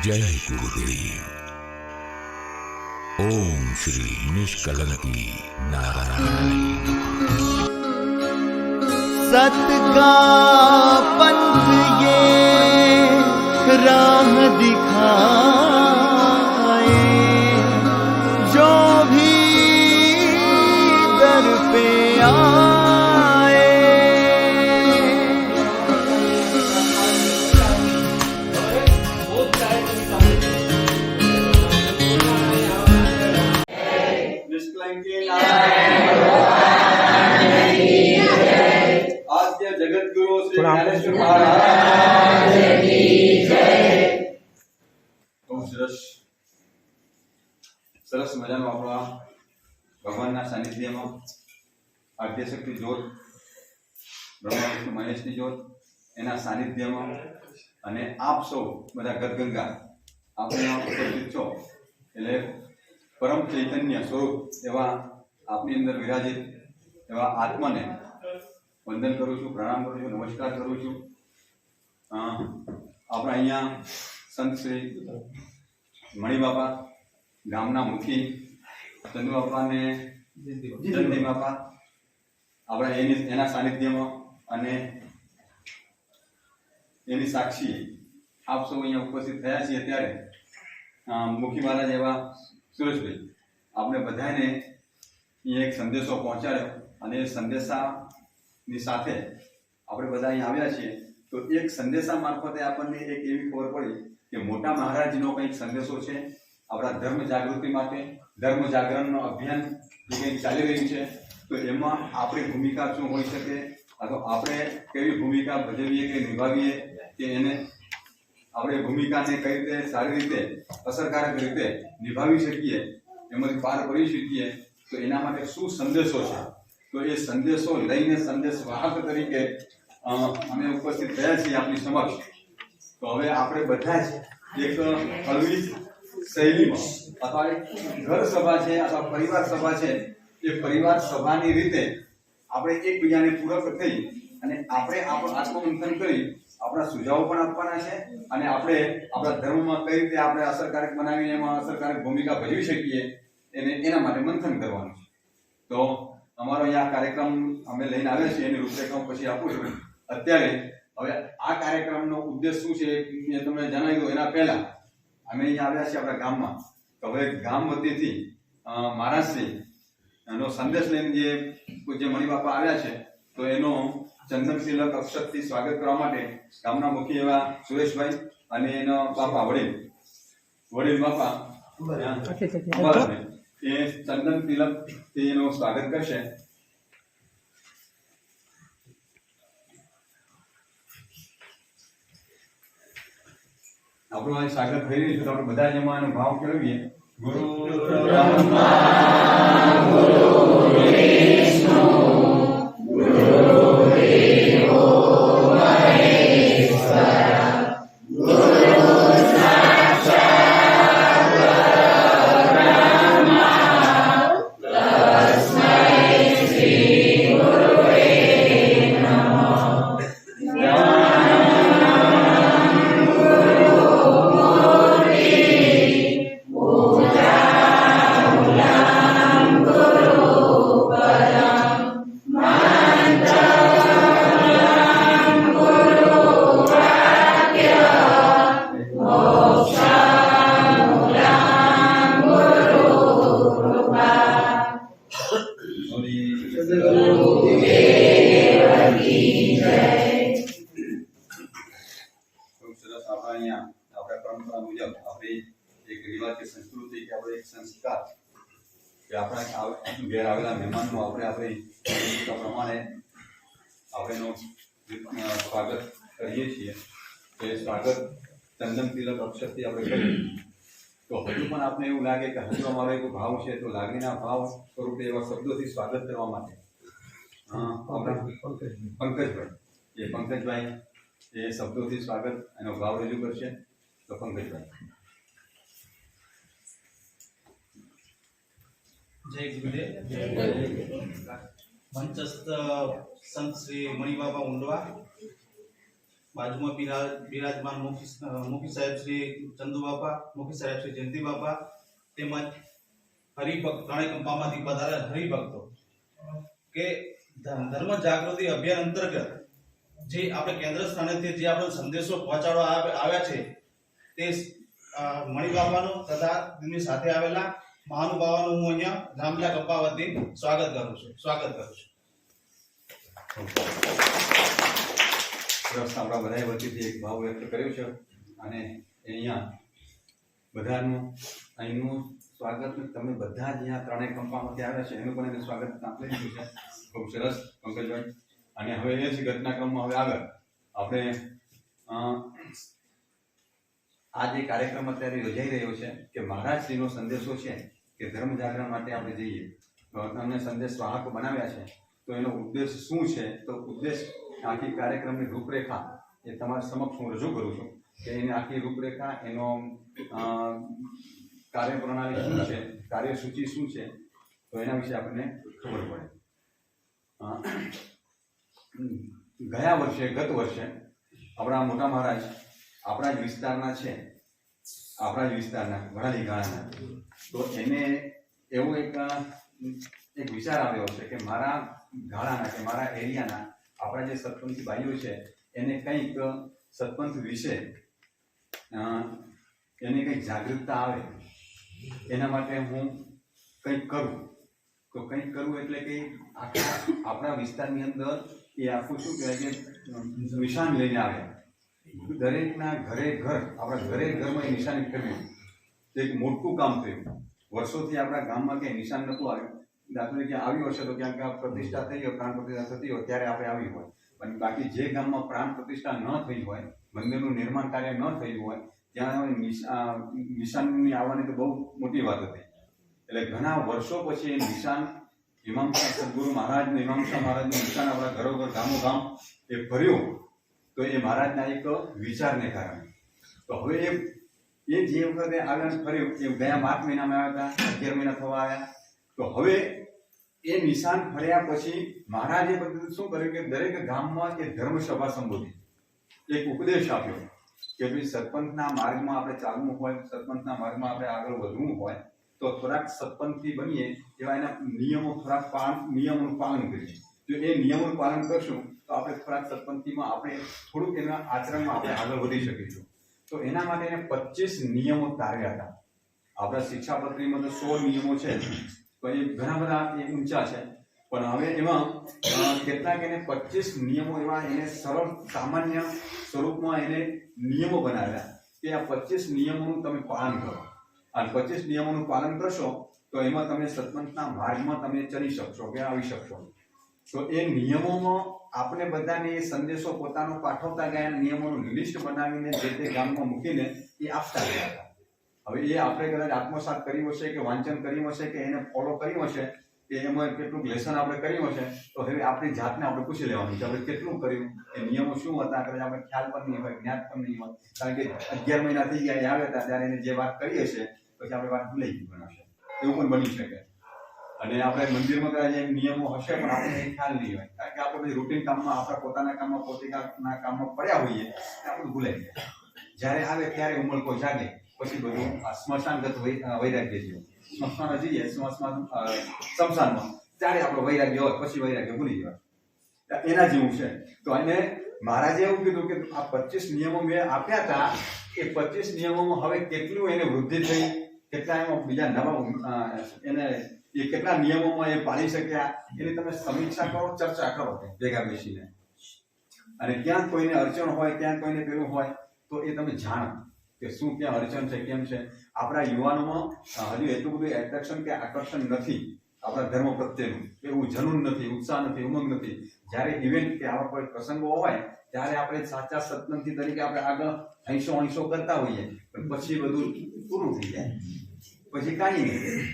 जय गुरुदेव। ओम श्री निष्कलंकी नारायण। सत का पंथ ये राह दिखाए, जो भी दर पे आए। निष्कलंकी आद्य जगत गुरु श्री ज्ञानेश्वर महाराज की जय। ओम सरस मजानो आपणा भगवानना सानिध्यमां आद्यशक्ति ज्योत ब्रह्मा विष्णु महेशनी ज्योत एना सानिध्यमां अने आप सौ बधा गदगंगा आपणे उपस्थित छो એટલે परम चैतन्य स्वरूप एवा आपनी अंदर विराजित एवा आत्मा ने वंदन करूँ छूँ, प्रणाम करूँ छूँ, नमस्कार करूँ छूँ। अपना अहींया संत श्री मणि बापा गामना मुखी चंदू बापा ने जयंती बापा अपना एना सानिध्यमां अने एनी साक्षी आप सौ अहींया उपस्थित थया छीए त्यारे मुखी महाराज एवा सुरेश भाई आपने बधाने एक संदेशो पहोंचाड्यो अने संदेशानी साथे आपणे बधा અહીં આવ્યા છીએ तो एक संदेशा मार्फते આપણને एक એવી ખબર પડી કે મોટા મહારાજનો કંઈક સંદેશો છે આપણા ધર્મ જાગૃતિ માટે ધર્મ જાગરણનો અભિયાન જે કંઈક ચાલી રહ્યું છે તો એમાં આપણી ભૂમિકા શું હોઈ શકે અથવા આપણે કેવી ભૂમિકા ભજવીએ કે નિભાવીએ કે એને આપણે ભૂમિકાને કઈ રીતે સારી રીતે અસરકારક રીતે નિભાવી શકીએ એમાંથી પાર કરી શકીએ તો એના માટે શું સંદેશો છે તો એ સંદેશો લઈને સંદેશ વાહક તરીકે અમે ઉપસ્થિત થયા છીએ આપની સમક્ષ તો હવે આપણે બધા જ એક હળવી શૈલીમાં અથવા ઘર સભા છે અથવા પરિવાર સભા છે એ પરિવાર સભાની રીતે આપણે એકબીજાને પૂરક થઈ અને આપણે આપણું આત્મમંથન કરી આપણા સુઝાવો પણ આપવાના છે અને આપણે આપણા ધર્મમાં કઈ રીતે આપણે અસરકારક બનાવીને એમાં અસરકારક ભૂમિકા ભજવી શકીએ એના માટે મંથન કરવાનું છે તો અમારો અહીંયા કાર્યક્રમ અમે લઈને આવ્યા છીએ એની રૂપરેખા પછી આપું છું અત્યારે હવે આ કાર્યક્રમનો ઉદ્દેશ શું છે મેં તમને જણાવી દઉં એના પહેલા અમે અહીંયા આવ્યા છીએ આપણા ગામમાં તો હવે ગામ વતીથી મહારાજશ્રી એનો સંદેશ લઈને જે પૂજ્ય મણિબાપા આવ્યા છે તો એનો ચંદન તિલક અક્ષરથી સ્વાગત કરવા માટે ગામના મુખી એવા સુરેશભાઈ અને એનો બાપા વડીલ બાપા એ ચંદન તિલક થી એનું સ્વાગત કરશે આપણું અહીં સ્વાગત થઈ રહ્યું છે તો આપણે બધા જ એમાં એનો ભાવ કેળવીએ ગુરુ બ્રહ્મા ગુરુ વિષ્ણુ ઘેર આવેલા મહેમાનનું આપણે પ્રમાણે આપણે સ્વાગત કરીએ છીએ તો એ સ્વાગત ચંદન તિલક અક્ષરથી આપણે કરીએ તો હજુ પણ આપણે એવું લાગે કે હજુ અમારો એક ભાવ છે તો લાગણીના ભાવ સ્વરૂપે એવા શબ્દોથી સ્વાગત કરવા માટે પંકજભાઈ એ શબ્દોથી સ્વાગત એનો ભાવ રજૂ કરશે તો પંકજભાઈ जय गुरुदेव मंचस्थ संत श्री मणिबाबा उंडवा બાજુમાં બિરાજમાન મુખી સાહેબ શ્રી ચંદુ બાપા, મુખી સાહેબ શ્રી જયંતિ બાપા, તેમજ હરિભક્ત ત્રણેય કંપામાંથી પધારેલ હરિભક્તો કે ધર્મ જાગૃતિ અભિયાન અંતર્ગત જે આપણે કેન્દ્ર સ્થાનેથી જે આપણો સંદેશો પહોંચાડવા આવ્યા છે તે મણિ બાબાનો તથા તેમની સાથે આવેલા મહાનુભાવોનું હું અહીંયા રામલા કંપા વતી સ્વાગત કરું છું. બસ આપણા બધાએ વતીથી એક ભાવ વ્યક્ત કર્યો છે અને અહીંયા બધાનું અહીંનું સ્વાગત તમે બધા જ અહીંયા ત્રણેય કંપામાંથી આવ્યા છે એનું પણ એને સ્વાગત આપી દીધું છે. ખૂબ સરસ પંકજભાઈ. અને હવે એ જ ઘટનાક્રમમાં હવે આગળ આપણે આ જે કાર્યક્રમ અત્યારે યોજાઈ રહ્યો છે કે મહારાજશ્રીનો સંદેશો છે કે ધર્મ જાગરણ માટે આપણે જઈએ તો અમને સંદેશ વાહક બનાવ્યા છે તો એનો ઉદ્દેશ શું છે તો ઉદ્દેશ આખી કાર્યક્રમની રૂપરેખા એ તમારા સમક્ષ હું રજૂ કરું છું કે એની આખી રૂપરેખા એનો કાર્યપ્રણાલી શું છે, કાર્યસૂચિ શું છે તો એના વિશે આપણને ખબર પડે. ગત વર્ષે આપણા મોટા મહારાજ આપણા જ વિસ્તારના છે, આપણા જ વિસ્તારના વડાલી ગાળાના, તો એને એવો એક વિચાર આવ્યો છે કે મારા ગાળાના કે મારા એરિયાના આપણા જે સત્પંથી ભાઈઓ છે એને કંઈક સત્પંથ વિશે એને કંઈક જાગૃતતા આવે એના માટે હું કંઈક કરું. તો કંઈક કરવું એટલે કે આખા આપણા વિસ્તારની અંદર એ આખું શું કહેવાય કે નિશાન લઈને આવ્યા. દરેકના ઘરે ઘર આપણા ઘરે ઘરમાં એ નિશાની કરવી તો એક મોટું કામ થયું. વર્ષોથી આપણા ગામમાં ક્યાંય નિશાન નહોતું આવ્યું. દાખલા કે આવ્યું હશે તો ક્યાંક પ્રતિષ્ઠા થઈ હોય, પ્રાણ પ્રતિષ્ઠા થતી હોય ત્યારે આપણે આવી હોય, પણ બાકી જે ગામમાં પ્રાણ પ્રતિષ્ઠા ન થઈ હોય, મંદિરનું નિર્માણ કાર્ય ન થયું હોય ત્યાં નિશાનની આવવાની તો બહુ મોટી વાત હતી. એટલે ઘણા વર્ષો પછી એ નિશાન ઈમામશાહ સદગુરુ મહારાજનું, ઈમામશાહ મહારાજનું નિશાન આપણા ઘરોઘર ગામો ગામ એ ભર્યું. તો એ મહારાજના એક વિચારને કારણે તો હવે એ જે વખતે આવ્યા ફર્યું એ ગયા માર્ચ મહિનામાં આવ્યા હતા, 11 મહિના થવા આવ્યા. તો હવે એ નિશાન ફર્યા પછી મહારાજે બધું શું કર્યું કે દરેક ગામમાં એ ધર્મસભા સંબોધી, એક ઉપદેશ આપ્યો કે ભાઈ સરપંચના માર્ગમાં આપણે ચાલવું હોય, સરપંચના માર્ગમાં આપણે આગળ વધવું હોય તો થોડાક સત્પંથી બનીએ એવા એના નિયમોનું પાલન કરીએ. જો એ નિયમોનું પાલન કરશું તો આપણે થોડાક સત્પંથીમાં આપણે થોડુંક એના આચરણમાં આપણે આગળ વધી શકીશું. તો એના માટે એને 25 નિયમો તાર્યા હતા. આપણા શિક્ષાપત્રીમાં તો 16 નિયમો છે, તો એ ઘણા બધા એ ઊંચા છે, પણ હવે એમાં કેટલાક એને 25 નિયમો એવા એને સરળ સામાન્ય સ્વરૂપમાં એને નિયમો બનાવ્યા કે આ 25 નિયમોનું તમે પાલન કરો. અને 25 નિયમોનું પાલન કરશો તો એમાં તમે સત્પંથના માર્ગમાં તમે ચલી શકશો કે આવી શકશો. તો એ નિયમોમાં આપણે બધાને એ સંદેશો પોતાનો પાઠવતા ગયા, નિયમોનું લિસ્ટ બનાવીને જે તે ગામમાં મૂકીને એ આપતા ગયા હતા. હવે એ આપણે કદાચ આત્મસાત કર્યું હશે કે વાંચન કર્યું હશે કે એને ફોલો કર્યું હશે કે એમાં કેટલુંક લેસન આપણે કર્યું હશે તો હવે આપણી જાતને આપણે પૂછી લેવાનું છે આપણે કેટલું કર્યું, એ નિયમો શું હતા, કદાચ આપણે ખ્યાલ પણ નહીં હોય, જ્ઞાત પણ નહીં હોય. કારણ કે 11 મહિના થઈ ગયા આવ્યા હતા ત્યારે એને જે વાત કરી હશે પછી આપણે વાત ભૂલાઈ ગઈ પણ હશે, એવું પણ બની શકે. અને આપણે મંદિરમાં કદાચ એ નિયમો હશે પણ આપણને ખ્યાલ નહીં હોય, કારણ કે આપણે રૂટીન કામમાં, આપણા પોતાના કામમાં, પોતાના કામમાં પડ્યા હોઈએ આપણે ભૂલાઈ જાય. જ્યારે આવે ત્યારે ઉમળકો જાગે પછી બધું સ્મશાનગત વૈરાગ્ય જેવું, સ્મશાનમાં જઈએ સ્મશાનમાં ત્યારે આપણો વૈરાગ્ય હોય પછી વૈરાગ્ય ભૂલી જવાય, એના જેવું છે. તો એને મહારાજે એવું કીધું કે આ 25 નિયમો મેં આપ્યા હતા, એ 25 નિયમોમાં હવે કેટલું એને વૃદ્ધિ થઈ, કેટલા એમાં બીજા નવા એને એ કેટલા નિયમોમાં એ પાળી શક્યા એની તમે સમીક્ષા કરો, ચર્ચા કરો ભેગા બેસીને. અને ક્યાંક કોઈને અડચણ હોય, ક્યાંક કોઈને પેલું હોય તો એ તમે જાણો કે શું ક્યાં અડચણ છે, કેમ છે. આપણા યુવાનોમાં હજુ એટલું બધું એટ્રેક્શન કે આકર્ષણ નથી આપણા ધર્મ પ્રત્યેનું, એવું જનૂન નથી, ઉત્સાહ નથી, ઉમંગ નથી. જ્યારે ઇવેન્ટ કે આવા કોઈ પ્રસંગો હોય ત્યારે આપણે સાચા સત્પંથી તરીકે આપણે આગળ હૈસો કરતા હોઈએ, પણ પછી બધું પૂરું થઈ જાય, પછી કાંઈ નહીં.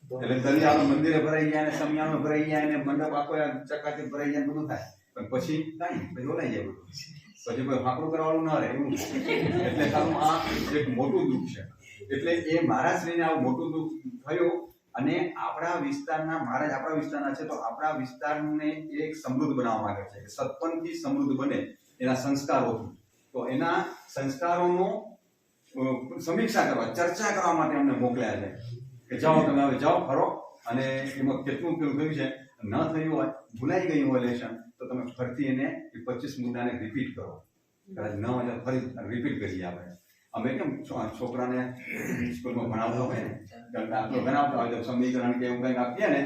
એટલે તરી આપણે મંદિરે ભરાઈ જાય, સમિયાણો ભરાઈ જાય, અને મંડપ આખો ચકાચક ભરાઈ જાય, બધું થાય, પણ પછી કાંઈ પછી ઓલાઈ જાય બધું, પછી કોઈ ફાંકડું કરવાનું ન રહે એવું. એટલે તારું આ એક મોટું દુઃખ છે. એટલે એ મહારાજશ્રીને આવું મોટું દુઃખ થયું. અને આપણા વિસ્તારના મહારાજ આપણા વિસ્તારના છે તો આપણા વિસ્તારને એક સમૃદ્ધ બનાવવા માંગે છે, સત્પંથી સમૃદ્ધ બને એના સંસ્કારો, તો એના સંસ્કારોનો સમીક્ષા કરવા, ચર્ચા કરવા માટે અમને મોકલ્યા છે કે જાઓ તમે હવે જાઓ ફરો, અને એમાં કેટલું પેલું થયું છે ન થયું હોય, ભૂલાઈ ગયું હોય લેશન, તો તમે ફરીથી એને એ 25 મુદ્દાને રિપીટ કરો. કદાચ ન હોય તો ફરી રિપીટ કરીએ આપણે. અમે કેમ છોકરાને સ્કૂલમાં ભણાવતા હોય ને, દાખલો ગણાવતા હોય તો સમીકરણ કે એવું કંઈક આપીએ ને,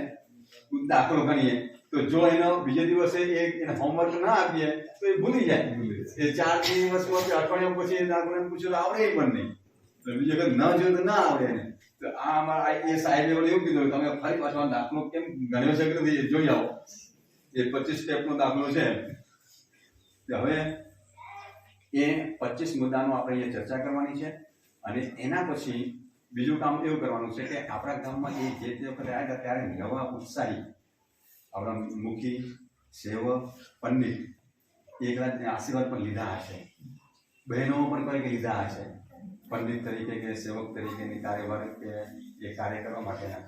દાખલો ગણીએ, તો જો એનો બીજે દિવસે એને હોમવર્ક ના આપીએ તો એ ભૂલી જાય. એ 4 દિવસમાં કે અઠવાડિયા પછી એ દાખલાને પૂછ્યું તો આવડે પણ નહીં, તો બીજી વખત ન જોયું તો ના આવડે એને. તો આ અમારા એ સાહેબે એવું કીધું, તમે ફરી પાછો દાખલો કેમ ગણ્યો છે કે નથી જોઈ આવો. એ 25 સ્ટેપનો દાખલો છે. હવે એ 25 મુદ્દાનો આપણે અહીંયા ચર્ચા કરવાની છે, અને એના પછી બીજું કામ એવું કરવાનું છે કે આપણા ગામમાં એ જે તે વખતે આવ્યા ત્યારે નવા ઉત્સાહી આપણા મુખી, સેવક, પંડિત એકલા આશીર્વાદ પણ લીધા હશે, બહેનો પણ કંઈક લીધા હશે, પંડિત તરીકે કે સેવક તરીકેની કાર્યવાહી કે એ કાર્ય કરવા માટેના.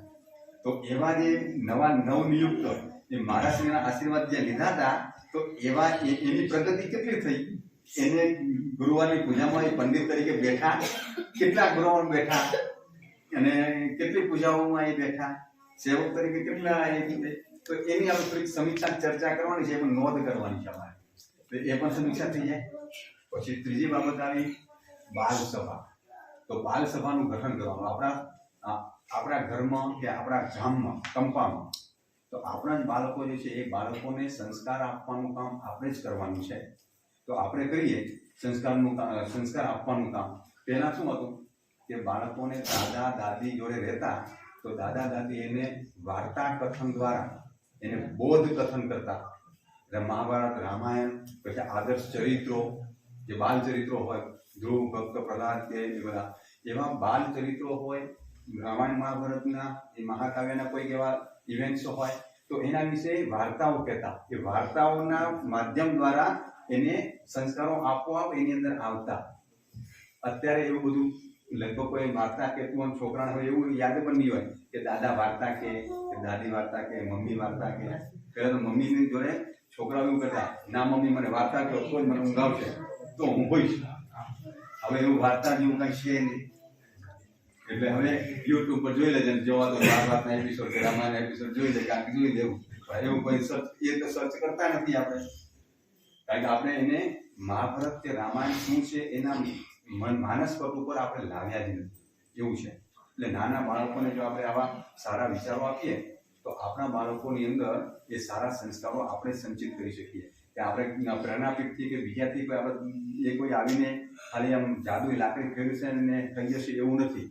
તો એવા જે નવા નવનિયુક્ત એ મહારાષ્ટ્રના આશીર્વાદ જે લીધા હતા, તો એવા એની પ્રગતિ કેટલી થઈ. એને ગુરુવારની પૂજામાં એ પંડિત તરીકે બેઠા, કેટલા ગુરુવાર બેઠા, અને કેટલી પૂજાઓમાં એ બેઠા, સેવક તરીકે કેટલા એ, તો એની આપણે થોડીક સમીક્ષા ચર્ચા કરવાની છે, એમાં નોંધ કરવાની છે અમારે. તો એ પણ સમીક્ષા થઈ જાય. પછી ત્રીજી બાબત આવી બાલ સભા. તો બાલ સભાનું ગઠન કરવાનું આપણા ઘરમાં કે આપણા ગામમાં, કંપામાં. તો આપણા જ બાળકો જે છે એ બાળકોને સંસ્કાર આપવાનું કામ આપણે જ કરવાનું છે. તો આપણે કરીએ સંસ્કાર આપવાનું કામ. પહેલા શું હતું કે બાળકોને દાદા દાદી જોડે રહેતા, તો દાદા દાદી એને વાર્તા કથન દ્વારા એને બોધ કથન કરતા. મહાભારત, રામાયણ, પછી આદર્શ ચરિત્રો, જે બાલ ચરિત્રો હોય, ધ્રુવ, ભક્ત, પ્રહલાદ કે એ બધા એવા બાલ ચરિત્રો હોય, રામાયણ મહાભારતના એ મહાકાવ્યના કોઈક એવા ઇવેન્ટ્સ હોય, તો એના વિશે વાર્તાઓ કહેતા. એ વાર્તાઓના માધ્યમ દ્વારા એને સંસ્કારો આપોઆપ એની અંદર આવતા. અત્યારે એવું બધું લગભગ કોઈ વાર્તા કહેતું હોય છોકરાને હોય એવું યાદ પણ નહીં હોય કે દાદા વાર્તા કે દાદી વાર્તા કે મમ્મી વાર્તા કે. પહેલા તો મમ્મીની જોડે છોકરાઓ એવું કરતા, ના મમ્મી મને વાર્તા કહો તો જ મને ઊંઘ આવશે, તો હું હોઈશ. હવે એવું વાર્તા જેવું કંઈ છે નહીં. એટલે હવે યુટ્યુબ પર જોઈ લેજે, જોવા તો મહાભારતના એપિસોડ કે રામાયણના એપિસોડ જોઈ લે, કાંઈક જોઈ લેવું. એવું કોઈ સર્ચ કરતા નથી આપણે, કારણ કે આપણે એને મહાભારત કે રામાયણ શું છે એના માનસપટ ઉપર આપણે લાવ્યા જ નથી, એવું છે. એટલે નાના બાળકોને જો આપણે આવા સારા વિચારો આપીએ, તો આપણા બાળકોની અંદર એ સારા સંસ્કારો આપણે સંચિત કરી શકીએ. કે આપણે પ્રેરણાપીઠથી કે બીજાથી કોઈ આપણે એ કોઈ આવીને ખાલી આમ જાદુઈ લાકડી ફેરવશે ને થઈ જશે એવું નથી,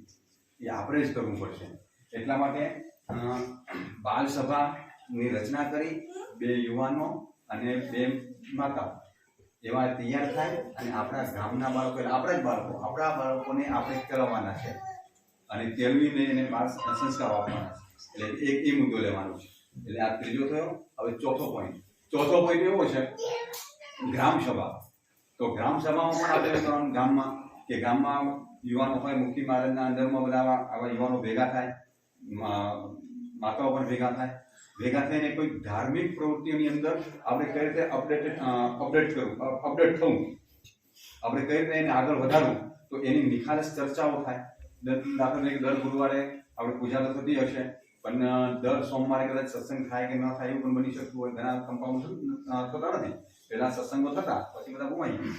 એ આપણે જ કરવું પડશે. એટલા માટે બાલ સભાની રચના કરી 2 યુવાનો અને 2 માતા એવા તૈયાર થાય, અને આપણા ગામના બાળકો, આપણા જ બાળકો, આપણા બાળકોને આપણે કેળવવાના છે અને કેળવીને એને બાળ સંસ્કારો આપવાના છે. એટલે એક એ મુદ્દો લેવાનો છે. એટલે આ ત્રીજો થયો. હવે ચોથો પોઈન્ટ એવો છે ગ્રામ સભા. તો ગ્રામ સભામાં પણ આપણે કરવાનું ગામમાં, કે ગામમાં યુવાનો હોય, મુખી મહારાજના અંદરમાં બધા આવા યુવાનો ભેગા થાય, માતાઓ પણ ભેગા થઈને કોઈ ધાર્મિક પ્રવૃત્તિઓની અંદર આપણે કઈ રીતે અપડેટ થવું, આપણે કઈ રીતે એને આગળ વધારવું, તો એની નિખાલસ ચર્ચાઓ થાય. દાખલા તરીકે દર ગુરુવારે આપણે પૂજા તો થતી હશે, પણ દર સોમવારે કદાચ સત્સંગ થાય કે ન થાય એવું પણ બની શકતું હોય. ઘણા કંપાઉન્ડ થતા નથી, પહેલા સત્સંગો થતા, પછી બધા ગુમાઈ ગયા.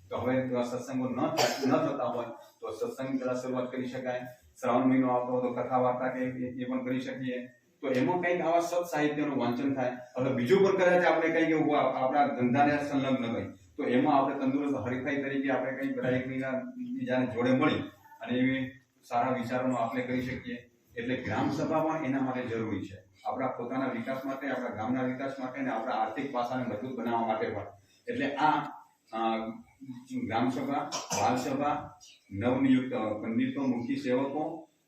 તો હવે સત્સંગો ન થતા હોય તો સત્સંગ પહેલા શરૂઆત કરી શકાય. શ્રાવણ મહિનો આવતો હોય તો કથા વાર્તા કે એ પણ કરી શકીએ. તો એમાં કંઈક આવા સત સાહિત્યનું વાંચન થાય. હવે બીજું પણ કદાચ આપણે કંઈક એવું આપણા ધંધાને સંલગ્ન હોય, તો એમાં આપણે તંદુરસ્ત હરીફાઈ તરીકે આપણે કંઈક બધા એકબીજાને જોડે મળી અને એવી સારા વિચારોનો આપણે કરી શકીએ. એટલે ગ્રામ સભા પણ એના માટે જરૂરી છે, આપણા પોતાના વિકાસ માટે, આપણા ગામના વિકાસ માટે અને આપણા આર્થિક પાસાને મજબૂત બનાવવા માટે પણ. એટલે આ ગ્રામ સભા, બાલ સભા, નવનિયુક્ત પંડિતો, મુખી સેવકો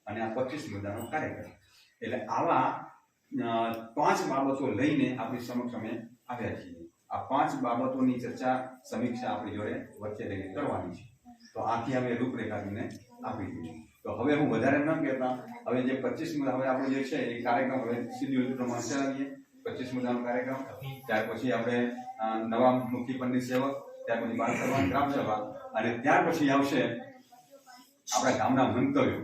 અને આ 25 મુદ્દાનો કાર્યક્રમ. એટલે આવા 5 બાબતો લઈને આપણી સમક્ષ અમે આવ્યા છીએ. આ 5 બાબતોની ચર્ચા, સમીક્ષા આપણી જોડે વચ્ચે રહીને કરવાની છે. તો આથી અમે રૂપરેખાને આપી દીધી. તો હવે હું વધારે ન કહેતા, હવે જે 25 મુદ્દા, હવે આપણો જે છે એ કાર્યક્રમ હવે શિડ્યુલ પ્રમાણે ચલાવીએ. 25 મુદ્દાનો કાર્યક્રમ, ત્યાર પછી આપણે નવા મુખી પંડિત સેવક, ત્યાર પછી બાળ સભા ગ્રામ સભા અને ત્યાર પછી આવશે આપણા ગામના મંતવ્યો.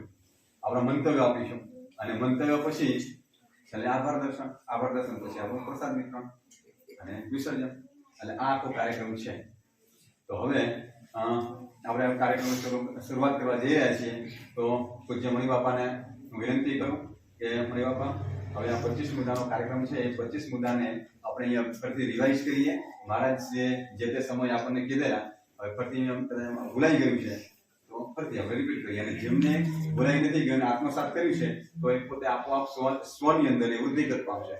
આપણા મંતવ્યો આપીશું અને મંતવ્યો પછી છેલ્લે આભાર દર્શન પછી આપણું પ્રસાદ વિતરણ અને વિસર્જન. એટલે આ આખો કાર્યક્રમ છે. તો હવે આપણે કાર્યક્રમની શરૂઆત કરવા જઈ રહ્યા છીએ. તો પૂજ્ય મણિ બાપાને હું વિનંતી કરું કે મણિ બાપા, હવે આ 25 મુદ્દાનો કાર્યક્રમ છે એ 25 મુદ્દાને આપણે અહીંયા ફરીથી રિવાઇઝ કરીએ. મહારાજ જે તે સમય આપણને કીધેલા હવે ફરીથી ભૂલાઈ ગયું છે તો ફરીથી આપણે રિપીટ કરીએ. અને જેમને ભૂલાઈ નથી ગયું અને આત્મસાત કર્યું છે તો એ પોતે આપોઆપ સ્વની અંદર એ વૃદ્ધિગત પામશે.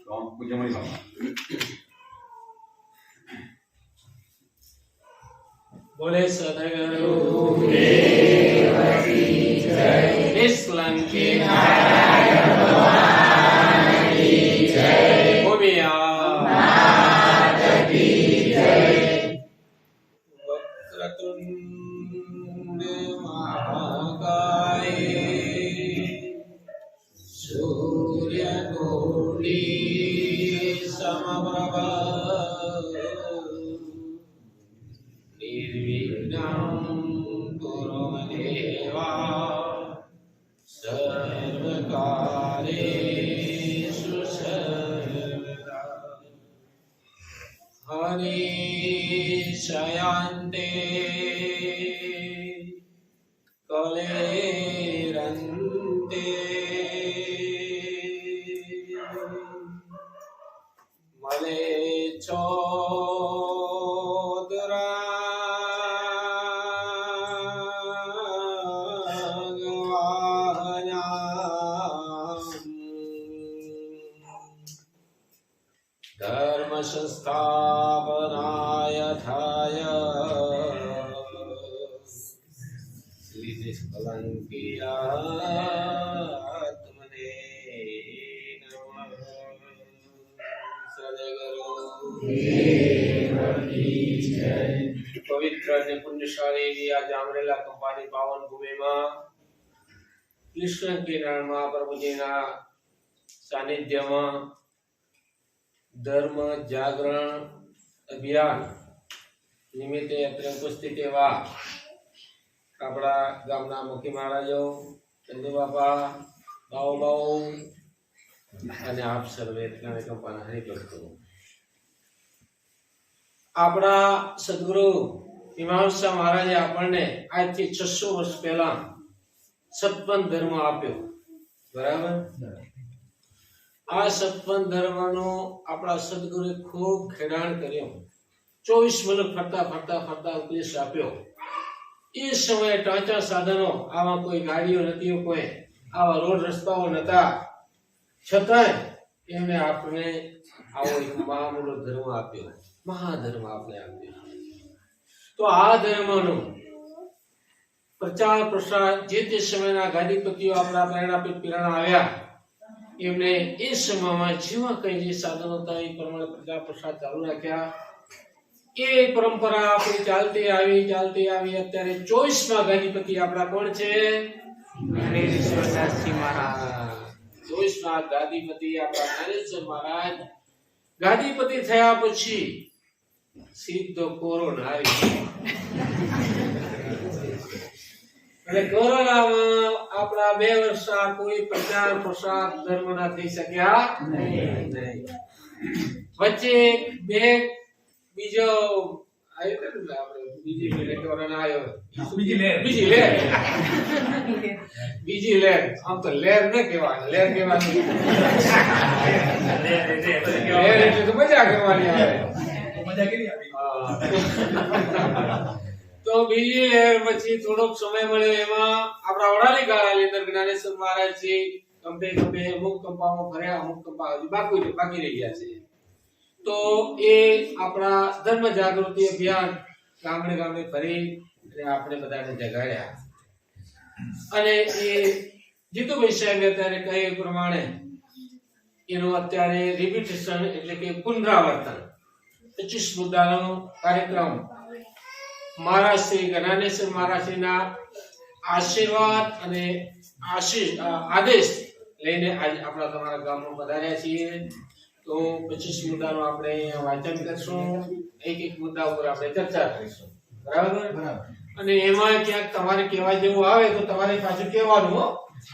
તો પૂજ્ય મણિ બાપા. બોલે સદગુરુ દેવજી જય. નિષ્કલંકી નારાયણ ભગવાન કી જય. ભૂમિયા માત કી જય. વક્રતુંડ મહાકાય સૂર્યકોટી સમપ્રભા સર્વકાર્યેષુ સર્વદા. હરિશયન્તે કલેરન્તે મલે ધર્મ સંસ્થાપનાય થાય શ્રી નિષ્કલંકિયાત્મને નમઃ. સદગુરુ દેવજી જય. પવિત્ર અને પુણ્યશાળી એવી આ જામરેલા કંપાની પાવન ભૂમિમાં કૃષ્ણ કિરણ મહાપ્રભુજીના સાનિધ્યમાં ધર્મ જાગરણ અભિયાન નિમિત્તે અત્રે ઉપસ્થિત એવા આપણા ગામના મુખી મહારાજો, ચંદુ બાપા, બાઉ અને આપ સર્વે કંપાના હરિભક્તો. આપણા સદગુરુ હિમાંશા મહારાજે આપણને આજથી 600 વર્ષ પહેલા સત્પન ધર્મ આપ્યો. બરાબર? આ સત્પન ધર્મનો આપણા સદગુરુએ ખૂબ ખેડાણ કર્યો. 24 મુલક ફરતા ઉપદેશ આપ્યો. એ સમયે ટાંચા સાધનો, આવા કોઈ ગાડીઓ નથી, કોઈ આવા રોડ રસ્તાઓ નતા, છતાંય એમણે આપણે આવો એક મહામૂલો ધર્મ આપ્યો, મહાધર્મ આપણે આપ્યો. તો આ ધર્મનો પ્રચાર પ્રસાર જે તે સમયના ગાદીપતિઓ આપણા પ્રેરણાપીઠ પીરાણા આવ્યા, એમને એ સમયમાં જેવા કઈ જે સાધનો હતા એ પ્રમાણે પ્રચાર પ્રસાર ચાલુ રાખ્યા. એ પરંપરા આપણી ચાલતી આવી. અત્યારે 24માં ગાદીપતિ આપણા કોણ છે? જ્ઞાનેશ્વરદાસજી મહારાજ. 24માં ગાદીપતિ આપણા જ્ઞાનેશ્વર મહારાજ. ગાદીપતિ થયા પછી સીધો કોરોના આવી. અને કોરોનામાં આપણા 2 વર્ષના કોઈ પ્રચાર પ્રસાર ધર્મના થઈ શક્યા નહીં. વચ્ચે બીજો આવ્યો ને, આપણે બીજી કોરોના આવ્યો, બીજી લહેર. આમ તો લહેર ન કહેવાય, લહેર કહેવાની લહેર એટલે તો મજા કરવાની આવે. તો બીજી લહેર પછી થોડોક સમય મળ્યો. એમાં આપણા વડાલી ગાળાની અંદર જ્ઞાનેશ્વર મહારાજજી કંપે અમુક કંપામાં ફર્યા, અમુક કંપા હજી બાકી રહી ગયા છે. તો એ આપણા ધર્મ જાગૃતિ અભિયાન ગામડે ફરી અને આપણે બધાને જગાડ્યા. અને એ જીતુભાઈ સાહેબે અત્યારે કહ્યું એ પ્રમાણે એનું અત્યારે રિપીટેશન એટલે કે પુનરાવર્તન 25 મુદ્દાનો કાર્યક્રમ મહારાજ શ્રી જ્ઞાનેશ્વર મહારાજના આશીર્વાદ અને આદેશ લઈને આજે આપણા તમારા ગામમાં પધાર્યા છીએ. તો 25 મુદ્દાનું આપણે અહીંયા વાંચન કરશું, એક એક મુદ્દા ઉપર આપણે ચર્ચા કરીશું, બરાબર? અને એમાં ક્યાંક તમારે કહેવા જેવું આવે તો તમારે પાછું કહેવાનું હો.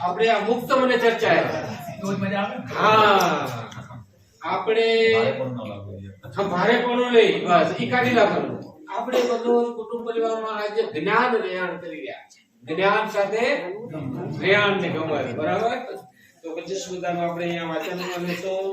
આપણે આ મુક્ત મને ચર્ચા હા આપણે ભારે પણ નહીં, બસ ઈ કાઢી નાખવાનું. આપણે બધું કુટુંબ પરિવારમાં આજે જ્ઞાન રેહાણ કરી રહ્યા છે, જ્ઞાન સાથે રેહાણ ને ગમવાનું, બરાબર? તો 25 મુદ્દાનું આપણે અહીંયા વાંચન લેશું.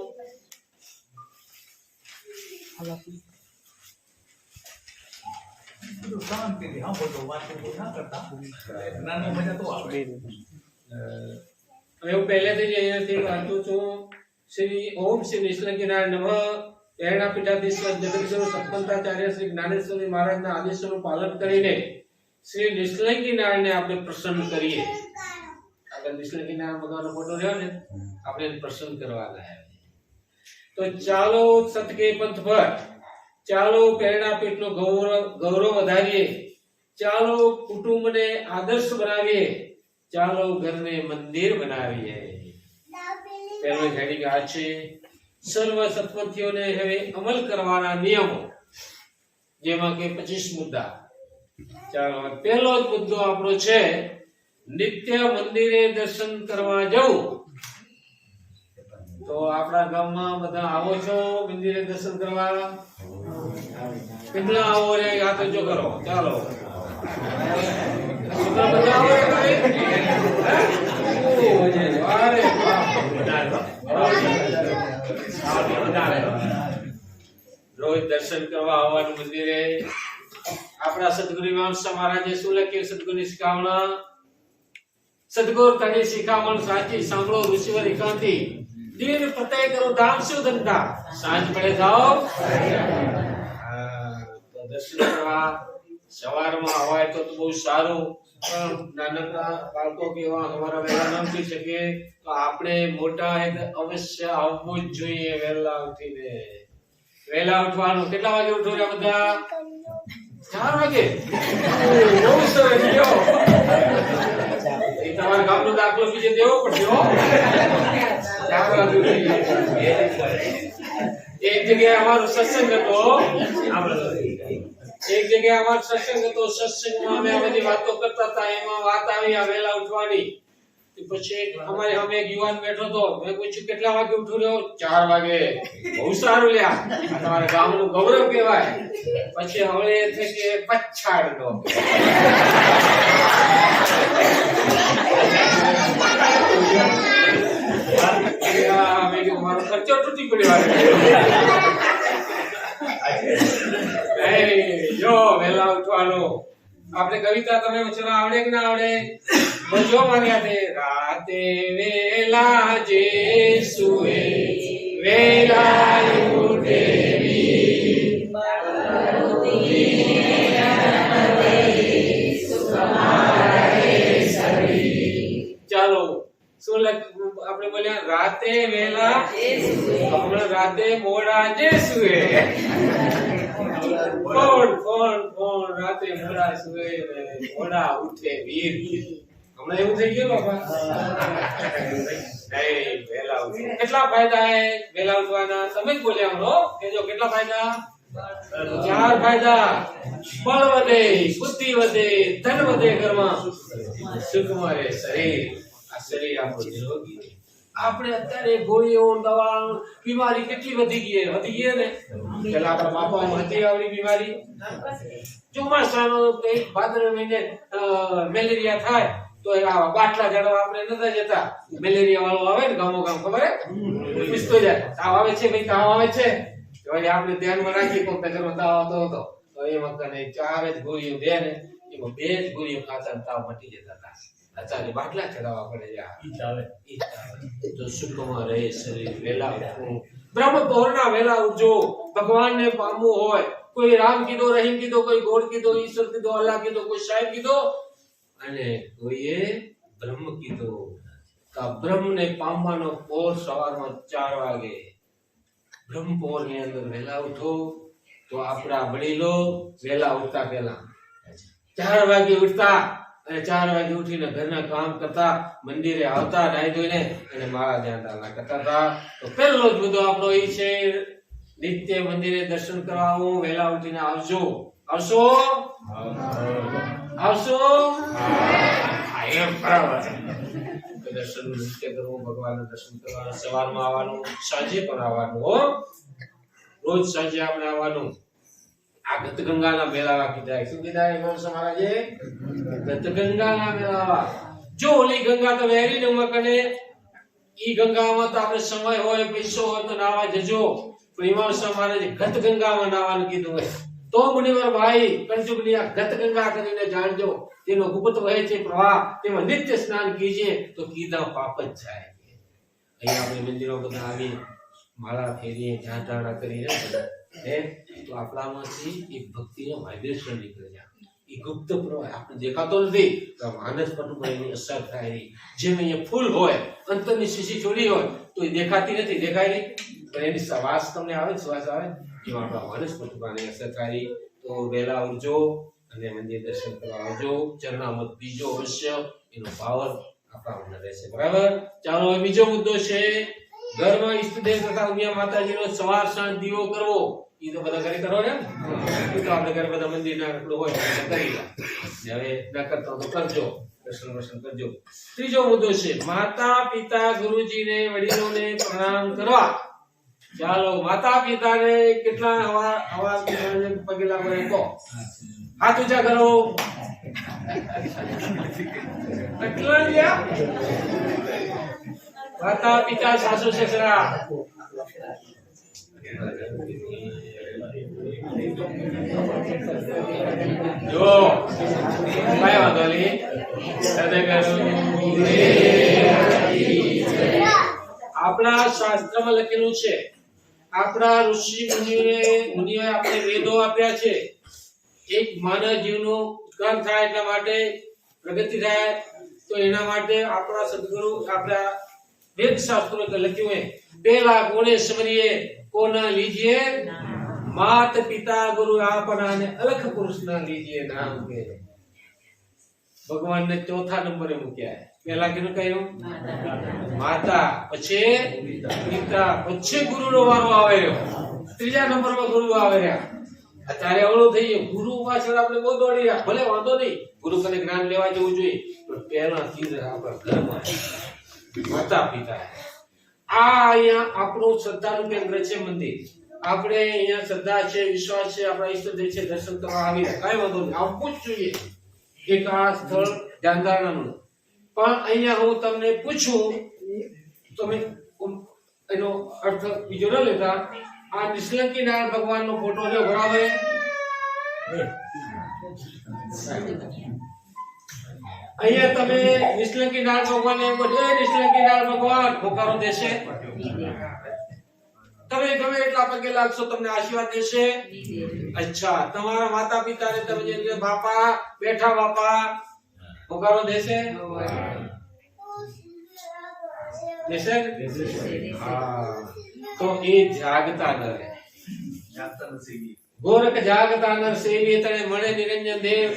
હવે હું પહેલેથી જ અહીંયાથી વાંચું છું. શ્રી ઓમ શ્રી નિષ્કલંકીનારાયણ નમઃ. પ્રેરણા પીઠાધીશ્વર જગદીશ્વર સત્પંથાચાર્ય શ્રી જ્ઞાનેશ્વરી મહારાજના આદેશોનું પાલન કરીને શ્રી નિષ્કલંકીનારાયણને આપણે પ્રસન્ન કરીએ. આગળ નિષ્કલંકીનારાયણ ભગવાનનો ફોટો રહ્યો ને, આપણે એને પ્રસન્ન કરવાના. તો ચાલો સતકે પંથ પર, ચાલો પ્રેરણા પીઠનું ગૌરવ વધારીએ, ચાલો કુટુંબને આદર્શ બનાવીએ, ચાલો ઘરને મંદિર બનાવીએ. પહેલો હેડિંગ આ છે, સર્વ સત્પંથીઓને હવે અમલ કરવાના નિયમો, જેમાં કે 25 મુદ્દા. ચાલો પહેલો જ મુદ્દો આપણો છે, નિત્ય મંદિરે દર્શન કરવા જવું. તો આપણા ગામમાં બધા આવો છો મંદિરે દર્શન કરવા? કેટલા આવો રે આ તો જો કરો. ચાલો બધા આવો રે. અરે રોજ દર્શન કરવા આવવાનું મંદિરે. આપણા સદગુરુ ઇમામસા મહારાજે શું લખ્યું? સદગુરુની શિખામણા, સદગુરુ તને શિખામણ સાચી સાંભળો ઋષિવર એકાંતી, દિન પ્રત્યય કરો ધામ શું ધંધા, સાંજ પડે જાઓ. તો દર્શન કરવા સવારમાં હોય તો બહુ સારું, પણ નાનકડા બાળકો કેવા અમારા વહેલા ન ઉઠી શકે તો આપણે મોટા અવશ્ય આવવું જ જોઈએ. વહેલા ઉઠીને વહેલા ઉઠવાનું. કેટલા વાગે ઉઠો રહ્યા બધા? 4 વાગે. બહુ સરસ. એ તમારા ગામનો દાખલો બીજે દેવો પડશે હો. 4 વાગે ઉઠી. એક જગ્યાએ અમારો સત્સંગ હતો, એક જગ્યાએ અમારો સત્સંગ હતો. સત્સંગમાં અમે આ બધી વાતો કરતા હતા, એમાં વાત આવી આ વહેલા ઉઠવાની. પછી અમારે સામે એક યુવાન બેઠો હતો. મેં પૂછ્યું કેટલા વાગે ઉઠો રહ્યો? 4 વાગે. બહુ સારું લ્યા, તમારા ગામનું ગૌરવ કહેવાય. પછી હવે એ છે કે પછાડ દો. મારો ખર્ચો તૂટી પડ્યો. જો વહેલા ઉઠવાનું. આપણે કવિતા તમે વચન આવડે કે ના આવડે? બજો માન્યા તે રાતે વેલા જે સુએ વેલા ઉઠે ચાલો શું આપણે બોલ્યા? રાતે વેલા, હમણાં રાતે મોડા જે સુએ. કોણ રાતે મોડા સુએ મોડા ઉઠે વીર. હમણાં એવું થઈ ગયું બાપા. નહીં, વહેલા ઉઠો. કેટલા ફાયદા હે વહેલા ઉઠવાના? તમે જ બોલ્યા હમણો. કેજો કેટલા ફાયદા? 4 ફાયદા. બળ વધે, બુદ્ધિ વધે, ધન વધે, ઘરમાં સુખ મળે, શરીર આ શરીર આપણું નિરોગી. આપણે અત્યારે ગોળીઓ, દવા, બીમારી કેટલી વધી ગઈ ને. પેલા આપણા બાપામાં હતી આવડી બીમારી. ચોમાસાનો ભાદર મહિને મેલેરિયા થાય તો આ બાટલા ચડવા આપણે નતા જતા. મેલેરિયા વાળો આવે ને ગામો ગામ, ખબર હે? પૂછતો જાય તાવ આવે છે ભાઈ, તાવ આવે છે. તો આપણે ધ્યાનમાં રાખીએ કોક ઘરમાં તાવ આવતો હતો તો એમાં કને 4 જ ગોળીઓ દે ને, એમાં 2 જ ગોળીઓ ખાતા તાવ મટી જતા હતા. અત્યારે બાટલા ચડાવવા પડે છે. તો સુખમાં રહે શરીર. વેલા ઉઠવું. બ્રહ્મ પહોરના વેલા ઉઠજો. ભગવાનને પામવું હોય, કોઈ રામ કીધો, રહીમ કીધો, કોઈ ગોડ કીધો, ઈશ્વર કીધો, અલ્લાહ કીધો, કોઈ સાહેબ કીધો, અને કોઈએ બ્રહ્મ કીધો. તો બ્રહ્મને પામવાનો પોર સવારમાં 4 વાગે. બ્રહ્મ પોર ની અંદર વેલા ઉઠો. તો આપણા વડીલો વેલા ઉઠતા, પેલા 4 વાગે ઉઠતા અને 4 વાગે ઉઠીને ઘરના કામ કરતા, મંદિરે આવતા, નાહી ધોઈને અને માળા ધ્યાન કરતા હતા. તો પહેલો જ મુદ્દો આપણો એ છે, નિત્ય મંદિરે દર્શન કરવા આવો, વહેલા ઉઠીને આવજો. આવશો? આવશો? હા, એમ બરાબર. દર્શન નિત્ય કરવું, ભગવાનના દર્શન કરવા, સવારમાં આવવાનું, સાંજે પણ આવવાનું. હો, રોજ સાંજે આપણે આવવાનું. આ ગતગંગાના મેળાવા કીધા. શું કીધા ઇમામ મહારાજે? ગતગંગાના મેળાવા. જો ઓલી ગંગા તો વહેરી ને કને, ઈ ગંગામાં તો આપણે સમય હોય, પૈસો હોય તો નાવા જજો. પણ ઇમામ મહારાજે ગતગંગામાં નાવાનું કીધું હોય તો મુનિવર ભાઈ કંજુકની આ ગતગંગા કરીને જાણજો, તેનો ગુપ્ત વહે છે પ્રવાહ, તેમાં નિત્ય સ્નાન કીજે તો કીધા પાપ જ જાય. અહીંયા આપણે મંદિરો બધા આવી માળા ફેરીએ, ઝાંઝાણા કરીને તો આપણામાંથી એક ભક્તિનો વાઇબ્રેશન નીકળે છે. એ ગુપ્ત પ્રવાહ આપણે દેખાતો નથી, તો માનસ પટમાં એની અસર થાય. જેમ અહીંયા ફૂલ હોય, અંતરની શીશી છોડી હોય તો એ દેખાતી નથી, દેખાય નહીં, પણ એની શ્વાસ તમને આવે, શ્વાસ આવે, એમાં આપણા માનસ પટમાં અસર થાય. તો વહેલા ઉઠજો અને મંદિર દર્શન કરવા આવજો, ચરણામૃત પીજો અવશ્ય, એનો પાવર આપણા અંદર રહેશે. બરાબર. ચાલો, હવે બીજો મુદ્દો છે, ઘરમાં ઈષ્ટદેવ તથા ઉમિયા માતાજીનો સવાર સાંજ દીવો કરવો. ઈ તો બધા ઘરે કરો ને, ઈ તો આપણે ઘરે બધા મંદિરના રખડો હોય તો કરી લે. હવે ના કરતા તો કરજો, દર્શન કરજો. ત્રીજો મુદ્દો છે, માતા પિતા ગુરુજીને વડીલોને પ્રણામ કરવા. ચાલો, માતા પિતાને કેટલા અવાજ પગે લાગો કહો, હાથ ઊંચા કરો. કેટલા ગયા? માતા પિતા સાસુ સસરા. જો કઈ વાંધો નહીં, આપણા શાસ્ત્રમાં લખેલું છે, આપણા ઋષિ મુનિઓએ આપણે વેદો આપ્યા છે. એક માનવ જીવનું ઉત્કર્ષ થાય એટલા માટે, પ્રગતિ થાય તો એના માટે આપણા સદગુરુ આપણા વેદ શાસ્ત્રો લખ્યું હોય, પેલા કોને સમરીએ કોના લીજીએ, માત પિતા ગુરુ આપના ને અલખ પુરુષના લીજીએ નામ કે. ભગવાનને ચોથા નંબરે મૂક્યા. પેલા કેનું કહ્યું? માતા, પછી પિતા, પછી ગુરુનો વારો આવે રહ્યો, ત્રીજા નંબરમાં ગુરુ આવે રહ્યા. અત્યારે અવળું થઈ ગયું, ગુરુ પાછળ આપણે બહુ દોડી રહ્યા. ભલે વાંધો નહીં, ગુરુ કને જ્ઞાન લેવા જવું જોઈએ, પણ પહેલા ચીજ આપણા ઘરમાં માતા પિતા. આ અહીંયા આપણું શ્રદ્ધાનું કેન્દ્ર છે મંદિર. આપણે અહીંયા શ્રદ્ધા છે, વિશ્વાસ છે, આપણા ઈષ્ટદેવ છે, દર્શન કરવા આવી રહ્યા, કાંઈ વાંધો નહીં, આવવું જ જોઈએ. એક આ સ્થળ ધ્યાનધારણાનું. પણ અહીંયા હું તમને પૂછું, તમે એનો અર્થ બીજો ન લેતા. આ નિષ્કલંકી નારાયણ ભગવાનનો ફોટો છે, બરાબર? અહીંયા તમે નિષ્કલંકી નારાયણ ભગવાન એમ કહો, નિષ્કલંકી નારાયણ ભગવાન હોકારો દેશે. તમે ગમે એટલા પગે લાગશો, તમને આશીર્વાદ દેશે. અચ્છા, તમારા માતા પિતાને તમે જે બાપા બેઠા, બાપા હોકારો દેશે. દેશે? હા. તો એ જાગતા નર, ગોરખ જાગતા નર સેવીએ, તને મળે નિરંજન દેવ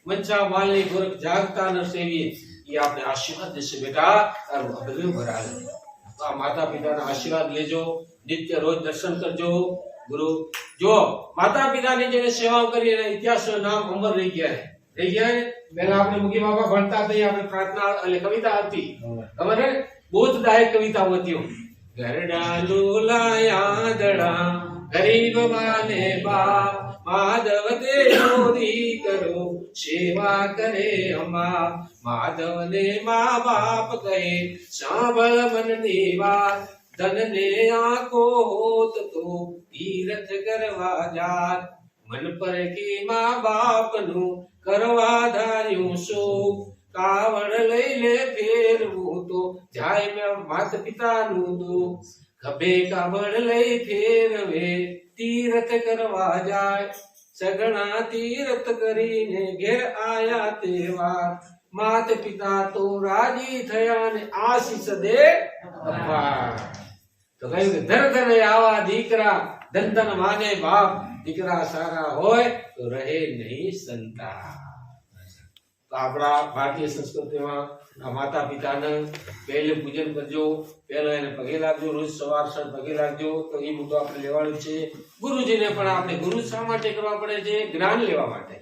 મંચા માલની ગોરખ જાગતા નર સેવીએ. એ આપણે આશીર્વાદ દેશે. બેટા તારું અબલું ભરાવે. આ માતા પિતાના આશીર્વાદ લેજો, નિત્ય રોજ દર્શન કરજો. ગુરુ જો માતા પિતાની જેને સેવા કરી એના ઇતિહાસનું નામ અમર રહી ગયા ને. પહેલા આપણે મુખી બાબા ભણતા હતા, આપણે પ્રાર્થના એટલે કવિતા હતી, ખબર હે? બોધદાયક કવિતાઓ હતી. ઘરડા લોલાયાદડા ગરીબ માને બાપ, માધવ તે મોરી કરો સેવા કરે અમા. માધવને મા બાપ કહે સાંભળ મનની વાત, ધનને આંખો હોત તો તીર્થ કરવા જાત. મન પર કે મા બાપનું કરવા ધાર્યું સુખ, કાવડ લઈ લે ફેરવું તો જાય મેં માત પિતાનું દુઃખ. ખભે કાવડ લઈ ફેરવે તીર્થ કરવા જાય, સગણા તીર્થ કરીને ઘેર આયા તેવા. માત પિતા તો રાજી થયા ને આશીષ દે અપાર. તો કહ્યું કે ધર ધરે આવા દીકરા, ધન ધન માને બાપ. દીકરા સારા હોય તો રહે નહીં સંતાન. તો આપણા ભારતીય સંસ્કૃતિમાં માતા પિતાને પહેલે પૂજન કરજો, પહેલા એને પગે લાગજો, રોજ સવાર સાંજ પગે લાગજો. તો એ મુદ્દો આપણે લેવાનો છે. ગુરુજીને પણ આપણે ગુરુ શા માટે કરવા પડે છે? જ્ઞાન લેવા માટે.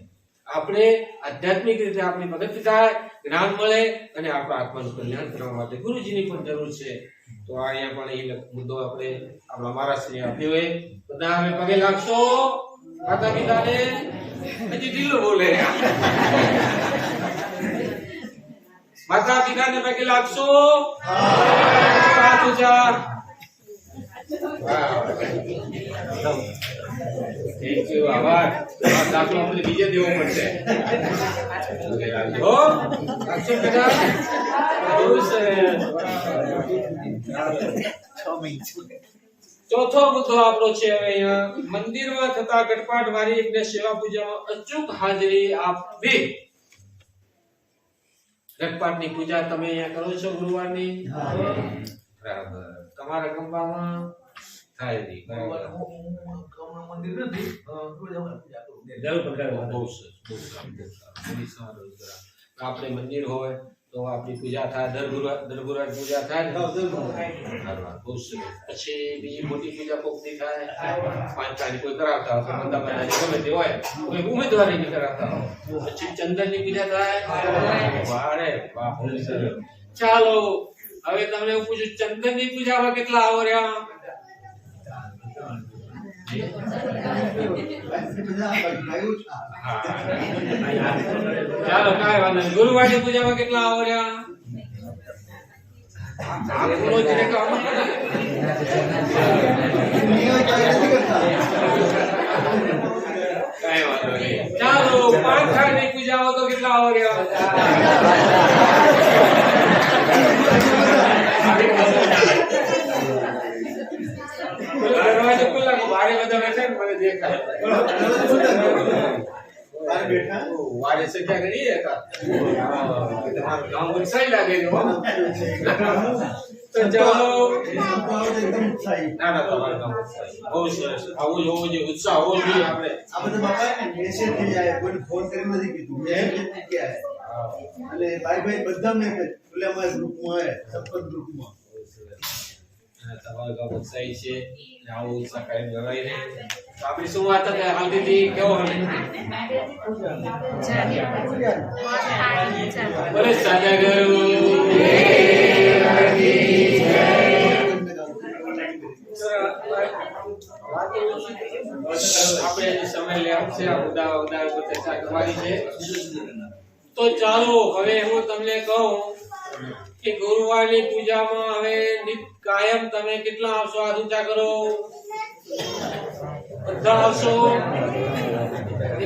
આપણે આધ્યાત્મિક રીતે આપણી પ્રગતિ થાય, જ્ઞાન મળે અને આપણા આત્માનું કલ્યાણ કરવા માટે ગુરુજીની પણ જરૂર છે. તો અહીંયા પણ એ મુદ્દો આપણે આપણા મહારાજશ્રીએ આપ્યો હોય. બધા અમે પગે લાગશો માતા પિતાને. હજી ઢીલો બોલે. માતા પિતાને પગે લાગશો. હાથ ઊંચા. Thank you. આભાર. આ દાખલો આપણે બીજે દેવો પડશે. લાગજો. લાગશો બેટા. બહુ સરસ. ચોથો મુદ્દો આપણો છે હવે અહીંયા મંદિરમાં થતા ગટપાટ વારી એટલે સેવા પૂજામાં અચૂક હાજરી આપવી. ગટપાટની પૂજા તમે અહીંયા કરો છો ગુરુવારની? બરાબર. તમારા ગંબામાં થાય નહીં. બરાબર. બહુ સરસ. આપણે મંદિર હોય તો આપણી પૂજા થાય. દરગુરા પૂજા થાય ને? બહુ સરસ. પછી બીજી મોટી પૂજા કોકની થાય, પાંચતાની કોઈ કરાવતા હોય, બંદા બંધાની ગમે તે હોય, કોઈ ઉમેદવારીની કરાવતા હોય. પછી ચંદનની પૂજા થાય. વારે વાહ, બહુ સરસ. ચાલો હવે તમને હું પૂછું, ચંદનની પૂજામાં કેટલા આવર્યા? ચાલો કાંઈ વાંધો નહીં. ગુરુવારની પૂજામાં કેટલા આવર્યા? ચાલો પાંખાની પૂજામાં તો કેટલા આવર્યા? દરવાજો ખુલ્લા ભારે બધા બેઠા ને મને દેખાય. વારે સંખ્યા ઘણી હતા. તમારું ગામ ઉત્સાહી લાગે છે. તો ચાલો. ના ના, તમારું ગામ ઉત્સાહી. બહુ સરસ. આવું જ હોવું જોઈએ, ઉત્સાહ હોવો જોઈએ. આપણે આ બધા બાપા મેસેજ થઈ જાય, કોઈ ફોન કરીને નથી કીધું. મેં કેટલી ક્યાં અને ભાઈ બધા મેં એટલે અમારા ગ્રુપમાં હે, સપોર્ટ ગ્રુપમાં. તમારું ગામ ઉત્સાહી છે. આવું ઉત્સાહ કાયમ જળવાઈ રહે. તો આપણી શું વાત હતી હાલથી? કેવો હવે બોલે સાજા ગયો. આપણે સમય લેવો છે આ મુદ્દા ઉપર ચર્ચા કરવાની છે. તો ચાલો હવે હું તમને કહું કે ગુરુવારની પૂજામાં હવે નિત કાયમ તમે કેટલા આવશો? હાથ ઊંચા કરો. બધા આવશો?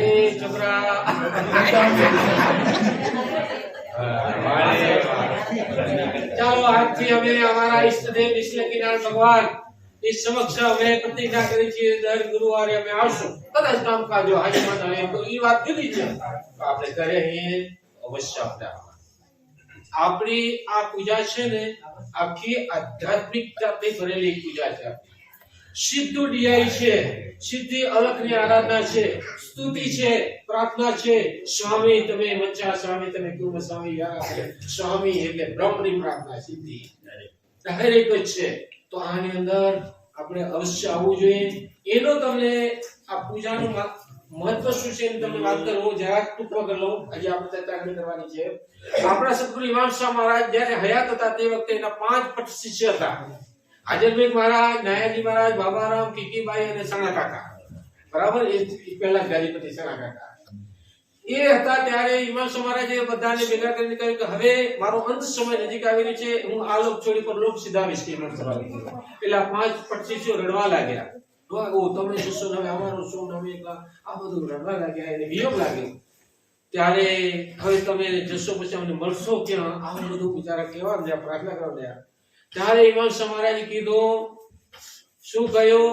એ છોકરા. ચાલો આજથી અમે અમારા ઈષ્ટદેવ વિશ્લેકીનાથ ભગવાન એ સમક્ષ અમે પ્રતિજ્ઞા કરી છે દર ગુરુવારે અમે આવશું. કદાચ કામકાજો હાજરમાં ન હોય તો એ વાત જુદી છે. આપણે ઘરે અવશ્ય આપતા. આપણી આ પૂજા છે ને આખી આધ્યાત્મિકતાથી ભરેલી પૂજા છે. સિદ્ધુ ડિયાઈ છે, સિદ્ધિ અલખની આરાધના છે, સ્તુતિ છે, પ્રાર્થના છે. સ્વામી તમે મચ્છા, સ્વામી તમે કુર્મ, સ્વામી યારા. સ્વામી એટલે બ્રહ્મની પ્રાર્થના સિદ્ધિ દરેક જ છે. તો આની અંદર આપણે અવશ્ય આવવું જોઈએ. એનો તમને આ પૂજાનું મહત્વ શું છે તમને વાત કરું. જરાક ટૂંકો કરી લઉં. હજી આપણે ચર્ચા કરવાની છે. આપણા સદગુરુ ઇમામ શાહ મહારાજ જ્યારે હયાત હતા તે વખતે એના 5 પટ શિષ્ય હતા. હાજરબેગ મહારાજ, નાયાજી મહારાજ, બાબારામ, કીકીબાઈ અને સણા કાકા. બરાબર. એ પહેલા ગાદીપતિ સણા કાકા એ હતા. ત્યારે ઇમામ શાહ મહારાજે બધાને ભેગા કરીને કહ્યું કે હવે મારો અંત સમય નજીક આવી રહ્યો છે, હું આ લોક છોડી પર લોક સીધાવીશ. ઇમામ શાહ મહારાજ પેલા 5 પટ શિષ્યો રડવા લાગ્યા. તમે શિષ્યો હવે અમારો શું અમે આ બધું રડવા લાગ્યા. એને વિયોગ લાગ્યો. ત્યારે હવે તમે જશો પછી અમને મળશો ક્યાં? આવું બધું બિચારા કહેવા ને પ્રાર્થના કરવા દે. ત્યારે ઇમામ શાહ મહારાજે કીધું, શું કહ્યું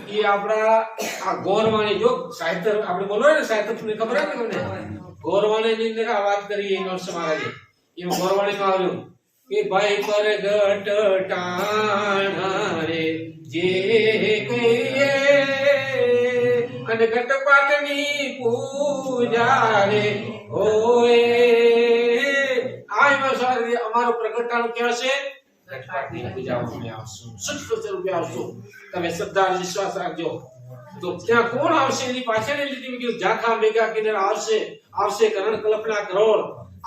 કે આપણા આ ગોરવાણી, જો સાહિત્ય આપણે બોલો ને સાહિત્ય તમને ખબર હે ને તમને ગોરવાણીની અંદર આ વાત કરી ઇમામ શાહ મહારાજે. એમ ગોરવાણીમાં આવ્યું કે ભાઈ પર ગટ ટાણા રે જે કહીએ અને ગટપાટની પૂજા રે હોય પ્રગટાનું ક્યાં છે? ગણપતિની પૂજામાં અમે આવશું, શુદ્ધ સ્વરૂપે આવશું. તમે શ્રદ્ધા અને વિશ્વાસ રાખજો. તો ત્યાં કોણ આવશે એની પાછળ લીધી મેં કીધું ઝાંખા મેઘા કિનારે આવશે કરણ કલ્પના કરોડ.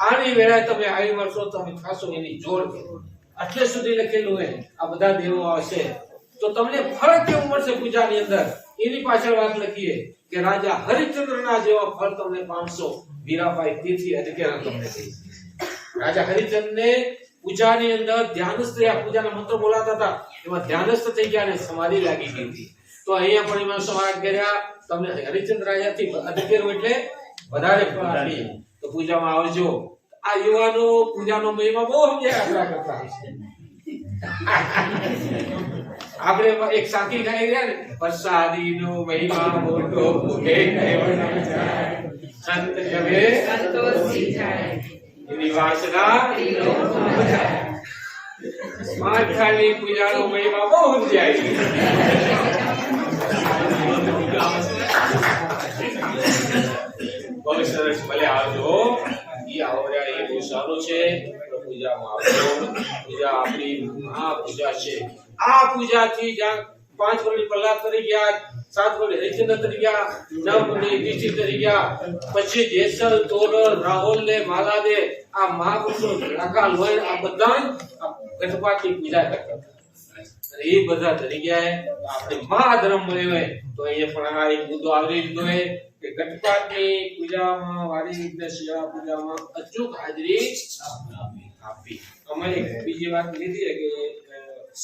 આની વેળાએ તમે આવી મળશો તમે ખાશો એની જોડ. આટલે સુધી લખેલું હોય આ બધા દેવો આવશે તો તમને ફળ કેવું મળશે પૂજાની અંદર એની પાછળ વાત લખીએ કે રાજા હરિચંદ્રના જેવા ફળ તમને પામશો. વીરાભાઈ તેથી અધિકાર તમને કહી. રાજા હરિચંદ્રને પૂજાની અંદર ધ્યાનસ્થ રહ્યા, પૂજાના મંત્રો બોલાતા હતા એમાં ધ્યાનસ્થ થઈ ગયા અને સમાધિ લાગી ગઈ હતી. તો અહીંયા પણ એમાં સમાજ કર્યા તમને હરિચંદ્ર રાજાથી અધિકાર એટલે વધારે ફળ આપીએ. તો પૂજામાં આવજો. આ યુવાનો પૂજાનો મહિમા બહુ સમજ્યા કરતા આપણે એક સાખી ગાઈ ગયા ને પ્રસાદીનો મહિમા મોટો ભૂખે કહેવાનો જાય સંત જવે સંતોષી જાય એની વાસના માથાની પૂજાનો મહિમા બહુ સમજાય. બહુ સરસ. ભલે આવજો. ઈ આવર્યા એ બહુ સારું છે. પૂજામાં આવજો. પૂજા આપણી મહાપૂજા છે. આ પૂજાથી જ્યાં 5 વર્ષ પ્રહલાદ તરી ગયા, 7 વર્ષ હરિચંદ્ર તરી ગયા, 9 વર્ષ યુધિષ્ઠિર તરી ગયા, પછી જેસલ તોરલ રાહુલ ને માલા દે આ મહાપુરુષો લાખા લોય આ બધા ગણપતિની પૂજા કરતા હતા. એ બધા તરી ગયા. આપણે મહાધર્મ મળ્યો હોય તો અહીંયા પણ આ એક મુદ્દો આવી લીધો હોય કે ગણપતિની પૂજામાં વારી વિઘ્ન સેવા પૂજામાં અચૂક હાજરી આપી. અમે બીજી વાત લીધી કે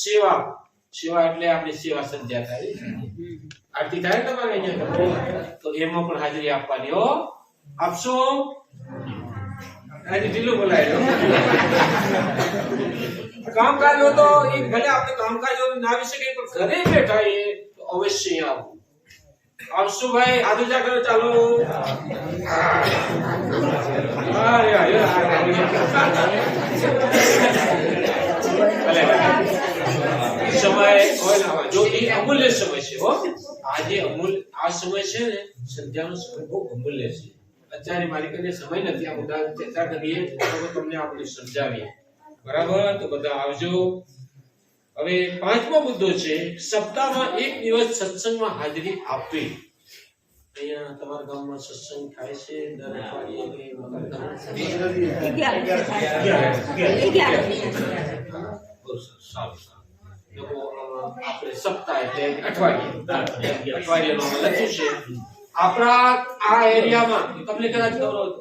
સેવા એટલે આપણી સેવા સંધ્યા થાય, આરતી થાય તમારે અહીંયા તો એમાં પણ હાજરી આપવાની. હો આપશો? આજે ઢીલું બોલાય. કામકાજ તો એ ભલે આપણે કામકાજ ના આવી શકે પણ ઘરે બેઠા એ અવશ્ય આવવું. આવશું ભાઈ? આદુજા કરો ચાલો. સમય હોય જો એ અમૂલ્ય સમય છે. હો આજે આ સમય છે ને સંધ્યાનો સમય બહુ અમૂલ્ય છે. અત્યારે મારી કને સમય નથી આ બધા ચર્ચા કરીએ તો તમને આપણે સમજાવીએ. બરાબર? તો બધા આવજો. હવે 5મો મુદ્દો છે સપ્તાહમાં એક દિવસ સત્સંગમાં હાજરી આપવી. અહીંયા તમારા ગામમાં સત્સંગ થાય છે દર અઠવાડિયે આપણે સપ્તાહ એટલે અઠવાડિયાનો લખ્યું છે. આપણા આ એરિયામાં તમને કદાચ ખબર હોય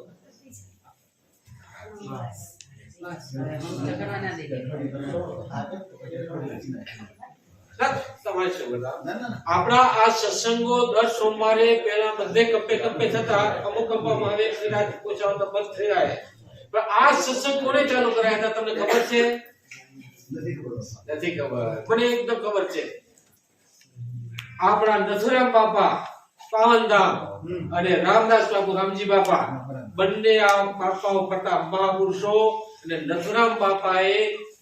આપણા આ સત્સંગો દર સોમવારે પહેલા બધે કપ્પે થતા અમુક કપ્પામાં હવે કદાચ પૂછાવતા બંધ થઈ રહ્યા છે. પણ આ સત્સંગ કોને ચાલુ કરાયા હતા તમને ખબર છે? નથી ખબર. મને એકદમ ખબર છે. આપણા નથુરામ બાપા પાવનધામ અને રામદાસ બાપુ રામજી બાપા બંને આ બાપાઓ કરતા મહાપુરુષો. અને નથુરામ બાપાએ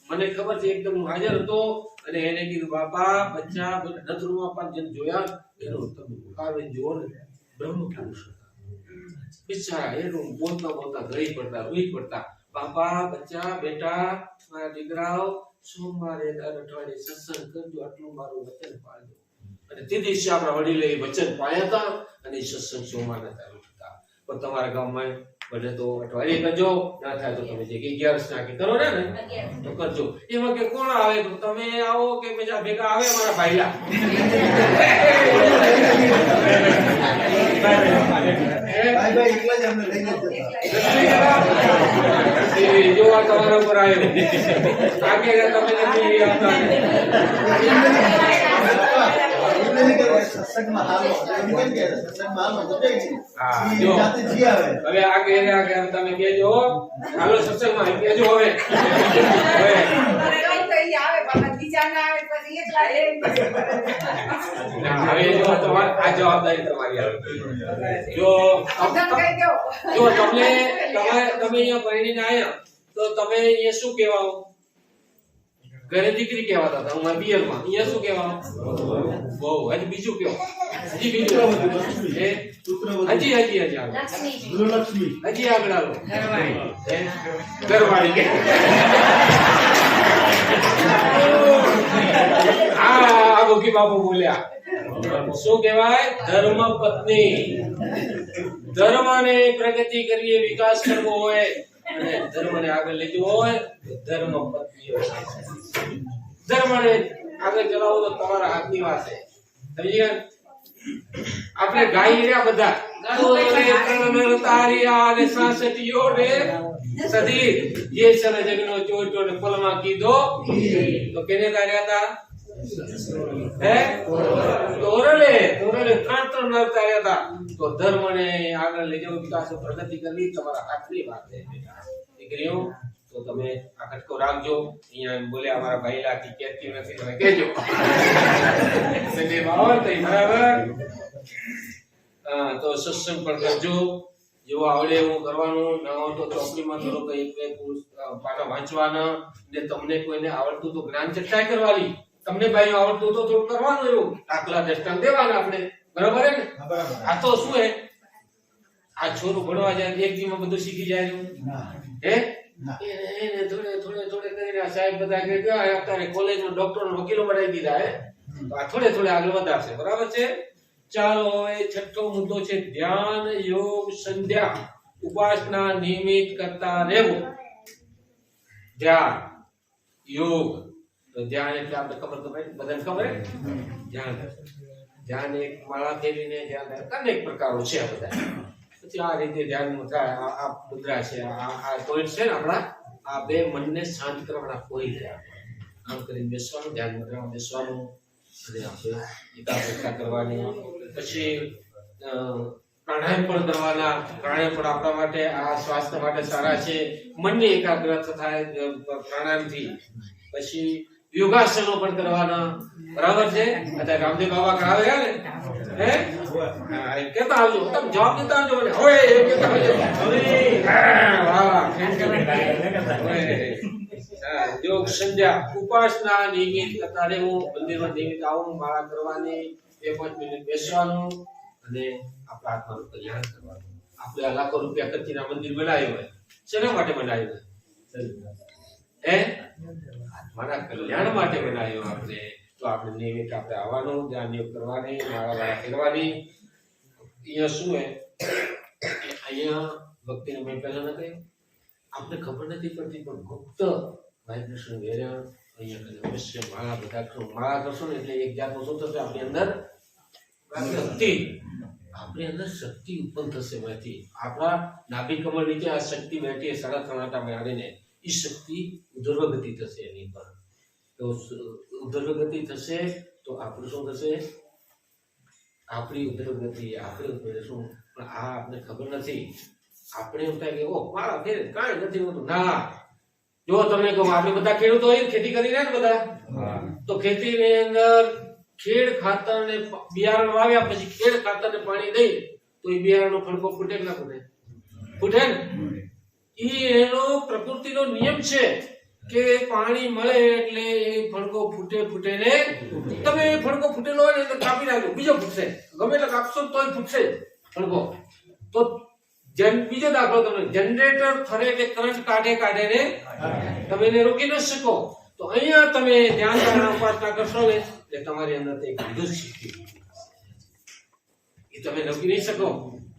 મને ખબર છે એકદમ હાજર હતો અને એને કીધું બાપા બચ્ચા નથુરામ બાપા જેને જોયા એનો તમે કાવે જોવો ને બ્રહ્મ પુરુષ બિચારા એનું બોલતા ગળી પડતા રૂઈ પડતા. બાપા બચ્ચા બેટા મારા દીકરાઓ સોમવારે દર અઠવાડિયે સત્સંગ કરજો આટલું મારું વચન પાળજો. અને તે દિવસે આપણા વડીલે વચન પાળ્યા હતા અને સત્સંગ સોમવારે ચાલુ થતા. પણ તમારા ગામમાં બને તો અઠવાડિયે કરજો, ના થાય તો તમે જે 11 નાખી કરો ને તો કરજો. એમાં કે કોણ આવે તો તમે આવો કે બીજા ભેગા આવે મારા ભાઈલા. ભાઈ એકલા જ અમને લઈને જતા. જો આ તમારા ઉપર આવ્યો આગે તમે નથી આવતા. સત્સંગમાં હાલો એમ કે સત્સંગમાં હાલો તો જઈ હા ઈ જો જાતે જી આવે. હવે આગે તમે કહેજો હાલો સત્સંગમાં કહેજો. હવે હવે જો તમારે આ જવાબદારી તમારી આવે. જો તમે અહીંયા ભણીને આયા તો તમે અહીંયા શું કહેવાઓ? ઘરે દીકરી કહેવાતા હતા, હું પિયરમાં. અહીંયા શું કહેવાનું? બહુ. હજી બીજું કયો? હજી બીજું હે? હજી આગળ. ગૃહલક્ષ્મી. હજી આગળ આવો. હે? ઘરવાળી કે આ ગોકી બાપુ બોલ્યા. શું કહેવાય? ધર્મ પત્ની. ધર્મને પ્રગતિ કરવી, વિકાસ કરવો હોય અને ધર્મને આગળ લઈ જવો હોય તો ધર્મ પત્ની હોય. ધર્મને આગળ ચલાવો તો તમારા હાથની વાત છે. સમજી ગયા? આપણે ગાઈ રહ્યા બધા તારિયા અને સાસટીઓ ને સધી જે સર જગનો ચોટો ને પલમાં કીધો તો કેને તાર્યા હતા? હે? તોરલે ત્રણ નર તાર્યા હતા. તો ધર્મને આગળ લઈ જવો, વિકાસ પ્રગતિ કરવી તમારા હાથની વાત છે. દીકરીઓ તો તમે આ કટકો રાખજો. અહીંયા એમ બોલે અમારા ભાઈ લાખી કેતી નથી, તમે કહેજો. સગે બાવર તઈ બરાબર. તો સત્સંગ પણ કરજો. જેવું આવડે એવું કરવાનું. ના આવડતો ચોપડીમાં થોડો કઈ પાઠા વાંચવાના. ને તમને કોઈને આવડતું તો જ્ઞાન ચર્ચા કરવાની. તમને ભાઈઓ આવડતું તો થોડું કરવાનું, એવું દાખલા દ્રષ્ટાંત દેવાના આપણે. બરાબર હે ને? આ તો શું હે, આ છોરું ભણવા જાય એક દીમાં બધું શીખી જાય હે? એને થોડે કરીને સાહેબ બધા કે અત્યારે કોલેજમાં ડોક્ટર વકીલો બનાવી દીધા હે. તો આ થોડે આગળ વધારશે. બરાબર છે? ચાલો, એ છઠ્ઠો મુદ્દો છે ધ્યાન યોગ સંધ્યા ઉપાસના નિયમિત કરતા રહેવું. ધ્યાન યોગ. તો ધ્યાન એટલે આપણે ખબર તો બધાને ખબર હે? ધ્યાન એક માળા ફેરીને ધ્યાન અનેક પ્રકારો છે આ બધા. પછી આ રીતે ધ્યાન થાય. આ મુદ્રા છે, આ પોઈન્ટ છે ને આપણા. આ બે મનને શાંત કરવાના પોઈન્ટ છે. આમ કરીને બેસવાનું, ધ્યાન મુદ્રામાં બેસવાનું અને આપણે એકાગ્રતા કરવાની. પછી પ્રાણાયામ પણ કરવાના. પ્રાણાયામ પણ આપણા માટે, આ સ્વાસ્થ્ય માટે સારા છે. મનની એકાગ્રતા થાય પ્રાણાયામથી. પછી યોગાસનો પણ કરવાના. બરાબર છે? અત્યારે રામદેવ બાબા કરાવે ને હે? કેતા આવજો, તમે જવાબ દેતા આવજો મને. હવે એ કેતા આવજો. યોગ સંધ્યા ઉપાસના નિયમિત કરતા રહેવું. મંદિરમાં નિયમિત આવું, માળા કરવાની, 2-5 મિનિટ બેસવાનું અને આપણા આત્માનું કલ્યાણ કરવાનું. આપણે આ લાખો રૂપિયા ખર્ચીને મંદિર બનાવ્યું હોય, શેના માટે બનાવ્યું હે? આત્માના કલ્યાણ માટે બનાવ્યું આપણે. તો આપણે નિયમિત આપણે આવવાનું, ધ્યાન યોગ કરવાની, માળા ફેરવાની. અહીંયા શું હે, અહીંયા ભક્તિને મેં પહેલા ન કહ્યું, આપણે ખબર નથી પડતી પણ ગુપ્ત વાઇબ્રેશન વેરણ અહીંયા અવશ્ય માળા બધા કરો. માળા કરશો ને એટલે એક જાતનું શું થશે? આપણી અંદર શક્તિ, આપણી અંદર શક્તિ ઉત્પન્ન થશે. એમાંથી આપણા નાભી કમળ નીચે આ શક્તિ બેઠી 3.5 આંટા આવીને એ શક્તિ ઉધર્વગતિ થશે એની પર. તો ઉધર્વગતિ થશે તો આપણું શું થશે? આપણી ઉધર્વગતિ, આપણે શું, પણ આ આપણે ખબર નથી. આપણે એમ થાય કે ઓ મારા ફેર કાંઈ નથી હોતું. ના, જો તમને કહું, આપણે બધા ખેડૂતો હોય, ખેતી કરી રહ્યા ને બધા, તો ખેતીની અંદર ખેડ ખાતર ને બિયારણ વાવ્યા પછી ખેડ ખાતર ને પાણી દઈ તો એ બિયારણનો ફડકો ફૂટે કે ના ફૂટે? ફૂટે ને? એનો પ્રકૃતિનો નિયમ છે કે પાણી મળે એટલે એ ફડકો ફૂટે ને. તમે એ ફડકો ફૂટેલો હોય ને તો કાપી નાખો, બીજો ફૂટશે. ગમે એટલે કાપશો તોય ફૂટશે ફડકો. તો બીજો દાખલો, તમે જનરેટર ફરે એટલે કરંટ કાઢે ને તમે એને રોકી ન શકો. તો અહીંયા તમે ધ્યાન ઉપાસના કરશો ને એટલે તમારી અંદર એક વિદ્યુત શક્તિ એ તમે રોકી નહીં શકો.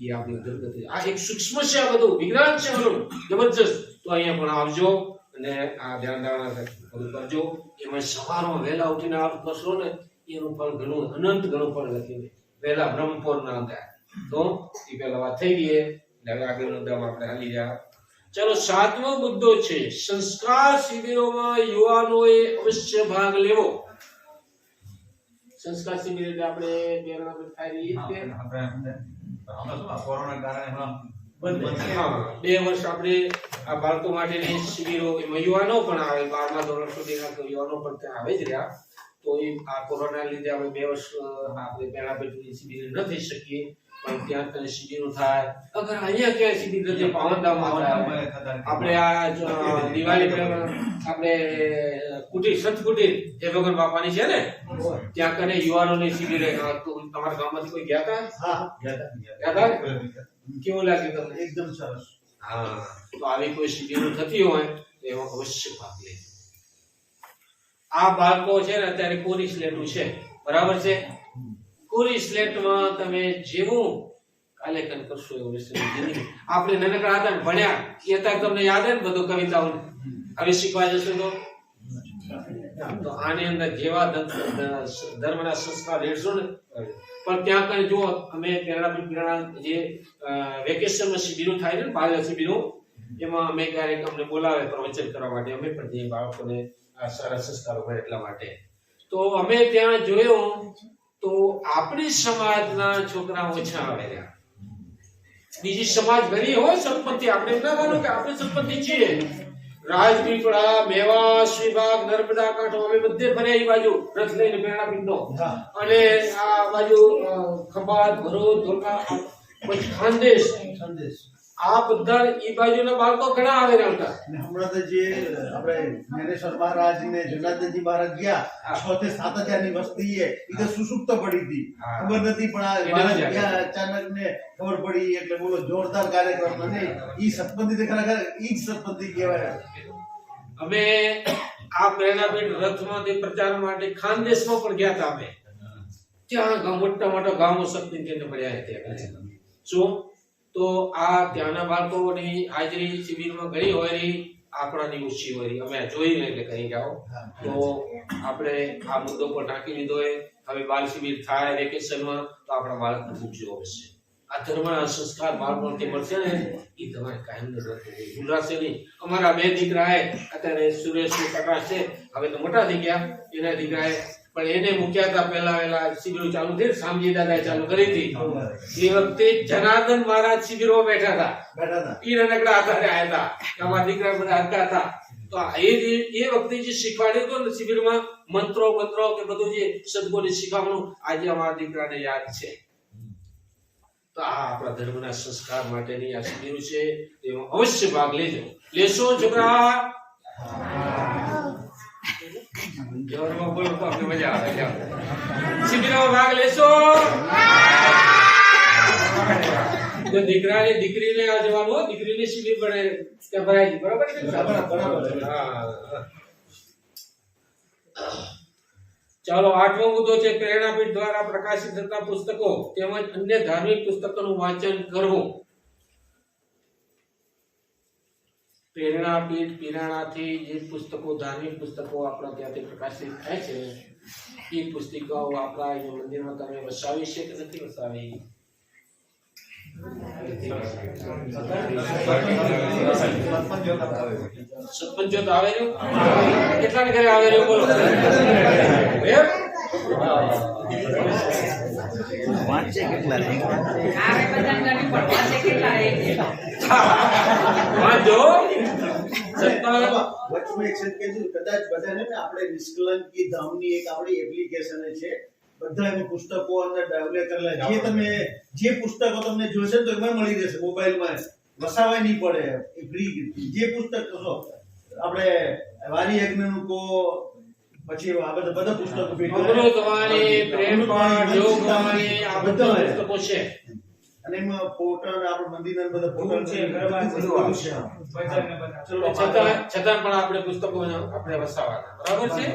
એ આપણી દુર્ગતિ. આ એક સૂક્ષ્મ છે, આ બધું વિજ્ઞાન છે બધું જબરજસ્ત. તો અહીંયા પણ આવજો અને આ ધ્યાન ધારણા કરજો. એમાં સવારમાં વહેલા ઉઠીને આ કરશો ને એનું ફળ ઘણું, અનંત ઘણું ફળ લખીને વહેલા બ્રહ્મપોર ના અંદર. તો એ પહેલા વાત થઈ ગઈ. હવે આગળનો દામ આપણે હાલી રહ્યા. ચલો, 7મો મુદ્દો છે સંસ્કાર શિબિરોમાં યુવાનોએ અવશ્ય ભાગ લેવો. સંસ્કાર શિબિર એટલે આપણે કોરોના કારણે 2 વર્ષ આપણે આ બાળકો માટેની શિબિરો, એમાં યુવાનો પણ આવે, 12મા ધોરણ સુધીના યુવાનો પણ ત્યાં આવે જ રહ્યા. તો એ આ કોરોના લીધે આપણે 2 વર્ષ આપણે પહેલા પેટની શિબિર ન થઈ શકીએ, પણ ત્યાં તને શિબિરો થાય. અગર અહીંયા ક્યાંય શિબિર નથી, પાવનધામમાં આપણે આ દિવાળી પહેલા આપણે કુટીર સંત કુટીર જે ભગવાન બાપાની છે ને ત્યાં કને યુવાનોની શિબિર તમારા ગામમાંથી કોઈ ગયા હતા? હા ગયા હતા ને? કેવું લાગ્યું તમને? એકદમ સરસ. હા, તો આવી કોઈ શિબિરો થતી હોય તો એમાં અવશ્ય ભાગ લેજો. આ બાળકો છે ને અત્યારે કોરી સ્લેટનું છે, બરાબર છે? કોરી સ્લેટમાં તમે જેવું આલેખન કરશો એવું રહેશે જિંદગી. આપણે નાનકડા હતા ને ભણ્યા એ અત્યારે તમને યાદ હે ને બધું કવિતાઓ હવે શીખવા જશો તો આની અંદર જેવા ધર્મના સંસ્કાર રહેશો ને. પણ ત્યાં કઈ જુઓ અમે પ્રેરણા જે વેકેશનમાં શિબિરો થાય ને બાળ શિબિરો એમાં અમે ક્યારેક અમને બોલાવે પ્રવચન કરવા માટે અમે પણ જે બાળકોને આ સારા સંસ્કારો મળે એટલા માટે. તો અમે ત્યાં જોયું તો આપણી સમાજના છોકરા ઓછા આવે રહ્યા. બીજી સમાજ ઘણી હોય સંપત્તિ, આપણે એમ ના માનો કે આપણે સંપત્તિ છીએ. રાજપીપળા, મેવાસ વિભાગ, નર્મદા કાંઠો અમે બધે ફર્યા એ બાજુ રથ લઈને પ્રેરણાપીઠનો, અને આ બાજુ ખંભાત, ભરૂચ, ધોળકા, પછી ખાનદેશ, આ બધા ઈ બાજુના બાળકો ઘણા આવેલા હતા. અને હમણાં તો જે આપણે જ્ઞાનેશ્વર મહારાજ ને જનાર્દનજી મહારાજ ગયા 6 થી 7,000 ની વસ્તી એ તો સુસુપ્ત પડી હતી, ખબર નથી, પણ આ મહારાજ ગયા અચાનક ને ખબર પડી એટલે બોલો જોરદાર કાર્યક્રમ. અને ઈ સત્પંથી ખરેખર ઈ જ સત્પંથી કહેવાય. અમે આ પ્રેરણાપીઠ રથમાંથી પ્રચાર માટે ખાનદેશમાં પણ ગયા હતા. અમે ત્યાં મોટા મોટા ગામો સત્પંથી કેન્દ્ર પડ્યા હતા. શું તો આ ત્યાંના બાળકોની હાજરી શિબિરમાં ઘણી હોય રહી, આંકડાની ઓછી હોય રહી. અમે જોઈને એટલે કહી જાઓ તો આપણે આ મુદ્દો પર ટાંકી લીધો હોય. હવે બાળ શિબિર થાય વેકેશનમાં તો આપણા બાળકને મૂકજો અવશ્ય. આ ધર્મના સંસ્કાર બાળપણથી મળશે ને એ તમારે કાયમ ભૂલાશે નહીં. અમારા 2 દીકરાએ અત્યારે સુરેશ પ્રકાશ છે, હવે તો મોટા થઈ ગયા. એના દીકરાએ પણ એને મૂક્યા હતા પહેલા શિબિરો ચાલુ થઈ, શામજી દાદાએ ચાલુ કરી હતી. એ વખતે જનાર્દન મહારાજ શિબિરો બેઠા હતા. ઈ નાનકડા હતા આવ્યા હતા, અમારા દીકરા બધા હતા હતા. તો એ વખતે જે શીખવાડ્યું હતું ને શિબિરમાં મંત્રો કે બધું જે સદગુણની શીખવાનું આજે અમારા દીકરાને યાદ છે. તો આ આપણા ધર્મના સંસ્કાર માટેની આ શિબિરો છે, એમાં અવશ્ય ભાગ લેજો. લેશો છોકરા? જોરમાં બોલો તો આપણે મજા આવે. શિબિરમાં ભાગ લેશો? તો દીકરીને આ જવાનું, દીકરીને શિબિર બનાવી ત્યાં ભરાય છે, બરાબર છે? હા. ચાલો, 8મો મુદ્દો છે પ્રેરણાપીઠ દ્વારા પ્રકાશિત થતા પુસ્તકો તેમજ અન્ય ધાર્મિક પુસ્તકોનું વાંચન કરવું. પ્રેરણાપીઠ પીરાણાથી જે પુસ્તકો ધાર્મિક પુસ્તકો આપણા ત્યાંથી પ્રકાશિત થાય છે એ પુસ્તિકાઓ આપણા અહીંયા મંદિરમાં તમે વસાવી છે કે નથી વસાવી? સત્પંચોત આવે રહ્યું? કેટલાને ઘરે આવે રહ્યું બોલો? વાંચે કેટલા રે? વાંચો. વચમાં એક સંકેત છે, કદાચ બધાને ને આપણે નિષ્કલંકી ધામની એક આપણી એપ્લિકેશન છે, બધા એમાં પુસ્તકો અંદર ડાઉનલોડ કરેલા. જે તમે જે પુસ્તકો તમને જોશે તો એમાં મળી જશે, મોબાઈલમાં વસાવાય નહીં પડે, એ ફ્રી. જે પુસ્તક કહો આપણે વારી યજ્ઞનું કો, પછી આ બધા પુસ્તકો અમૃતવાણી, પ્રેમપાઠ, યોગવાણી, આ બધા પુસ્તકો છે. અને એમાં ફોટો આપણે મંદિરના બધા ફોટો છે, છતાં પણ આપણે પુસ્તકો આપણે વસાવાના, બરાબર છે?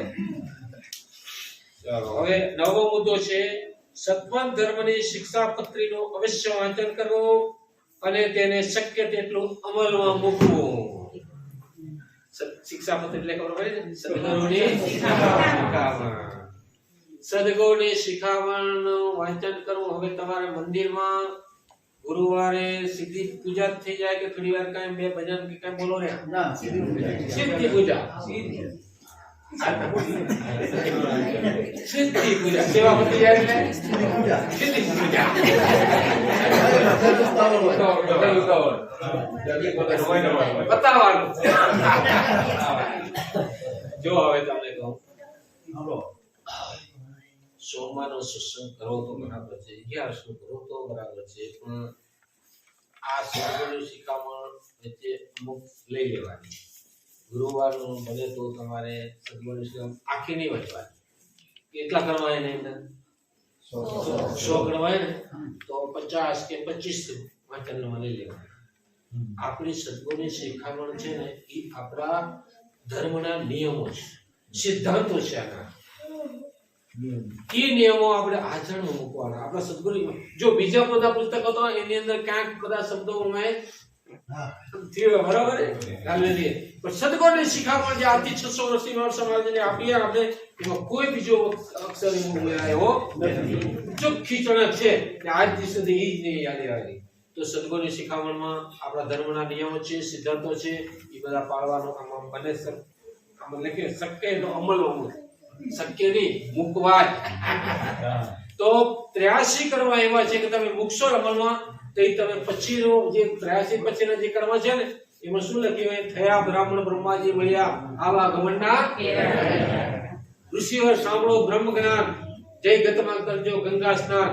ચાલો, હવે 9મો મુદ્દો છે સત્પંથ ધર્મની શિક્ષાપત્રીનું અવશ્ય વાંચન કરવું અને તેને શક્ય તેટલું અમલમાં મૂકવું. શિક્ષાપત્ર એટલે ખબર પડી ને? સદગુણની શિખામણનું વાંચન કરવું. હવે તમારા મંદિરમાં ગુરુવારે સીધી પૂજા થઈ જાય કે થોડી વાર કાંઈ 2 ભજન કે કાંઈ બોલો રે? ના, સીધી પૂજા. સીધી પૂજા સેવા પતી જાય એટલે સીધી પૂજા. બતાવવાનું. જો હવે તમને કહું, સોમવારનો સત્સંગ કરો તો બરાબર છે, 11નો કરો તો બરાબર છે, પણ આ સદગુણની શિખામણ વચ્ચે અમુક લઈ લેવાની. ગુરુવારનું બને તો તમારે સદગુણની શિખામણ આખી નહીં વાંચવાની. કેટલા કરવા એની અંદર 100 કરવા ને તો 50 કે 25 વાંચન માની લેવાનું. આપણી સદગુણની શિખામણ છે ને એ આપણા ધર્મના નિયમો છે, સિદ્ધાંતો છે. આના એ નિયમો આપણે આચરણમાં મૂકવાના. આપણા સદગુરુ જો બીજા બધા પુસ્તકો તો એની અંદર ક્યાંક બધા શબ્દો ઉમેર બરાબર પણ સદગુરુની શિખામણ જે આજથી 600 વર્ષથી માનવ સમાજને આપી આપણે એમાં કોઈ બીજો અક્ષર ઉમેરાયો નથી. ચોખ્ખી ચણક છે કે આજ સુધી એ જ નહીં યાદ આવી. તો સદગુરુની શિખામણમાં આપણા ધર્મના નિયમો છે, સિદ્ધાંતો છે, એ બધા પાળવાનો આમાં બને આમાં લખે શક્ય તો અમલમાં શક્ય નહીં મૂકવા. તો 83 કરવા એવા છે કે તમે મૂકશો અમલમાં તો એ તમે પછીનો જે 83 પછીના જે કર્મ છે ને એમાં શું લખ્યું હોય? થયા બ્રાહ્મણ બ્રહ્માજી મળ્યા આવા ગમનના ઋષિઓ સાંભળો બ્રહ્મ જ્ઞાન, જય ગતમાં કરજો ગંગા સ્નાન,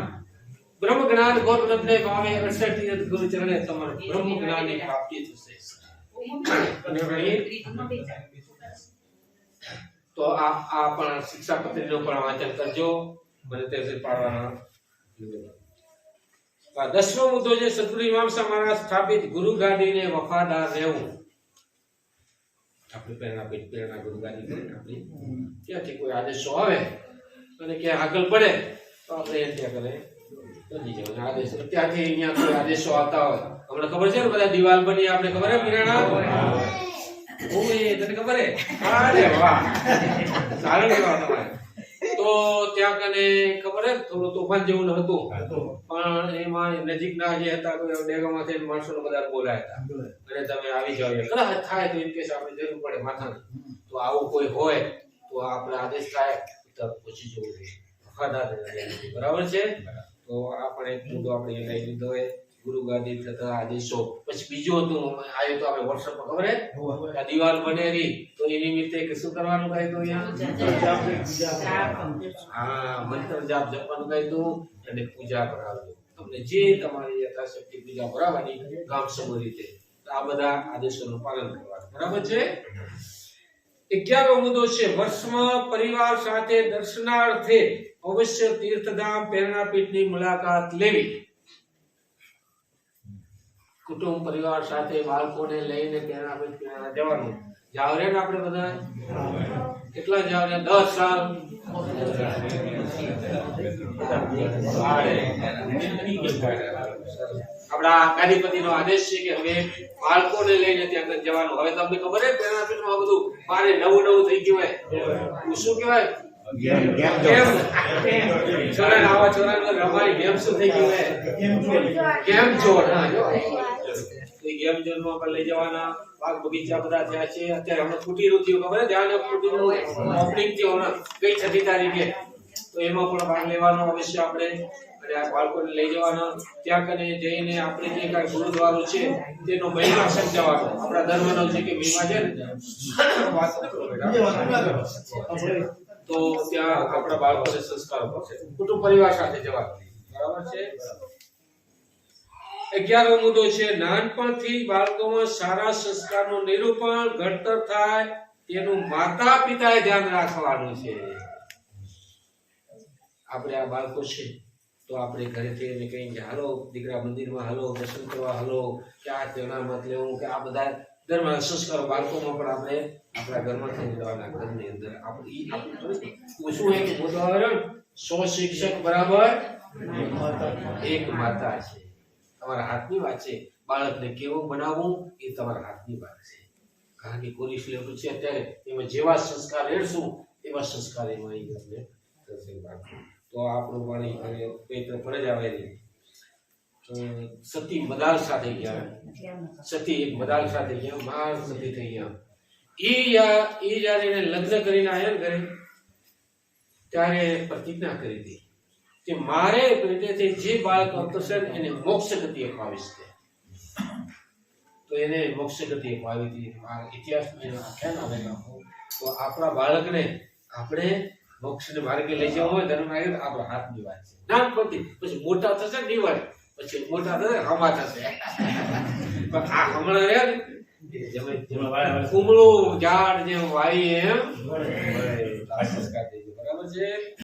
બ્રહ્મ જ્ઞાન ગોપનંદને ભાવે 68 ગુરુ ચરણે તમારે બ્રહ્મ જ્ઞાનની પ્રાપ્તિ થશે. તો આ પણ શિક્ષાપત્રીનું પણ વાંચન કરજો. મને તે પાડવાના. 10મો મુદ્દો છે સદગુરુ મીમાંસા મહારાજ સ્થાપિત ગુરુ ગાદીને વફાદાર રહેવું. આપણે પ્રેરણા ગુરુ ગાદી કરીને આપણી ત્યાંથી કોઈ આદેશો આવે અને ક્યાં આગળ પડે તો આપણે એમ ત્યાં કરે બની જવાનું આદેશ. ત્યાંથી અહીંયા કોઈ આદેશો આવતા હોય, હમણાં ખબર છે ને બધા દિવાલ બની આપણે ખબર હે પિરાણા ઓય તને ખબર હે? અરે વાહ સારું કહેવાય તમારે. તો ત્યાં કને ખબર હે થોડું તોફાન જેવું હતું પણ એમાં નજીકના જે હતા કોઈ ડેગામાંથી માણસોને બધા બોલાયા હતા અને તમે આવી જાવ કદાચ થાય તો ઇન કેસ આપણે જરૂર પડે માથાની તો આવું કોઈ હોય તો આપણે આદેશ થાય તો પૂછી જવું જોઈએ. વફાદાર રહેવું. બરાબર છે. તો આ પણ એક મુદ્દો આપણે લઈ લીધો હોય ગુરુ ગાદી થતા આદેશો. પછી બીજું હતું આવ્યો તો આપણે WhatsApp પર ખબર હે કે દિવાલ બનેરી તો એ નિમિત્તે કે શું કરવાનું કહે તો અહીંયા મંત્ર જાપ જપવાનું કહે તો અને પૂજા કરાવજો. તમને જે તમારી યથાશક્તિ પૂજા કરાવવાની કામ સમૂહ રીતે આ બધા આદેશોનું પાલન કરવાનું. બરાબર છે. 11મો મુદ્દો છે વર્ષમાં પરિવાર સાથે દર્શનાર્થે અવશ્ય તીર્થધામ પ્રેરણાપીઠની મુલાકાત લેવી. કુટુંબ પરિવાર સાથે બાળકોને લઈને પ્રેરણાપીઠ જવાનું. જાવ રે ને આપણે બધા કેટલા જાવ રે? 10 સાલ આપણા ગાદીપતિનો આદેશ છે કે હવે બાળકોને લઈને ત્યાં જવાનું. હવે તમને ખબર હે પ્રેરણાપીઠમાં આ બધું મારે નવું થઈ ગયું હોય શું કહેવાય છોરા રમારી ગેમ શું થઈ ગયું હે ગેમ જોડ. ગેમ ઝોન માં પણ લઈ જવાના. બાગ બગીચા બધા થયા છે. અત્યારે હમણાં કુટીરો થયું ખબર ધ્યાન કુટીરો ઓપનિંગ થયું હમણાં કઈ 6મી તારીખે તો એમાં પણ ભાગ લેવાનો અવશ્ય આપણે અને આ બાળકોને લઈ જવાના. ત્યાં કને જઈને આપણે જે કાંઈ ગુરુદ્વારો છે તેનો મહિમા સમજાવવાનો. આપણા ધર્મનો છે કે મહિમા છે ને તો ત્યાં આપણા બાળકોને સંસ્કાર પડશે. કુટુંબ પરિવાર સાથે જવાનું. બરાબર છે. 11મો મુદ્દો છે નાનપણથી બાળકોમાં સારા સંસ્કારનું નિરૂપણ ઘડતર થાય તેનું માતા પિતાએ ધ્યાન રાખવાનું છે. આપણે આ બાળકો છે તો આપણે ઘરેથી એને કહીએ હાલો દીકરા મંદિરમાં હાલો દર્શન કરવા હાલો કે આ તેનામત લેવું કે આ બધા ધર્મના સંસ્કારો બાળકોમાં પણ આપણે આપણા ઘરમાં થઈ જવાના. ઘરની અંદર આપણે શું એક મુદ્દો આવે 100 શિક્ષક બરાબર 1 માતા છે. તમારા હાથની વાત છે. બાળકને કેવું બનાવવું એ તમારા હાથની વાત છે. કહાની કોરી લેવું છે અત્યારે એમાં જેવા સંસ્કાર રેડશું એવા સંસ્કાર એમાં તમને થશે. તો આપણું વાણી અને પવિત્ર ફરજ આવે સતી મદાલ સાથે ગયા. સતી એક મદાલ સાથે ગયા. મહાન સતી થઈ ગયા. એ જયારે એને લગ્ન કરીને આવ્યા ને ઘરે ત્યારે પ્રતિજ્ઞા કરી હતી કે મારે પેટેથી જે બાળક આવશે એને મોક્ષ ગતિ અપાવીશ. તો એને મોક્ષ ગતિ અપાવી હતી. ઇતિહાસમાં આખ્યાન આવેલા. તો આપણા બાળકને આપણે મોક્ષને માર્ગે લઈ જવા હોય ધર્મ આપણા હાથની વાત છે. નાનપણથી પછી મોટા થશે નિવાડે પછી મોટા થશે હમા થશે પણ આ હમણાં રહ્યા ને કુમળું ઝાડ જેમ વાવીએ એમ વળે. આશીષ કાઢી દેજો. બરાબર છે.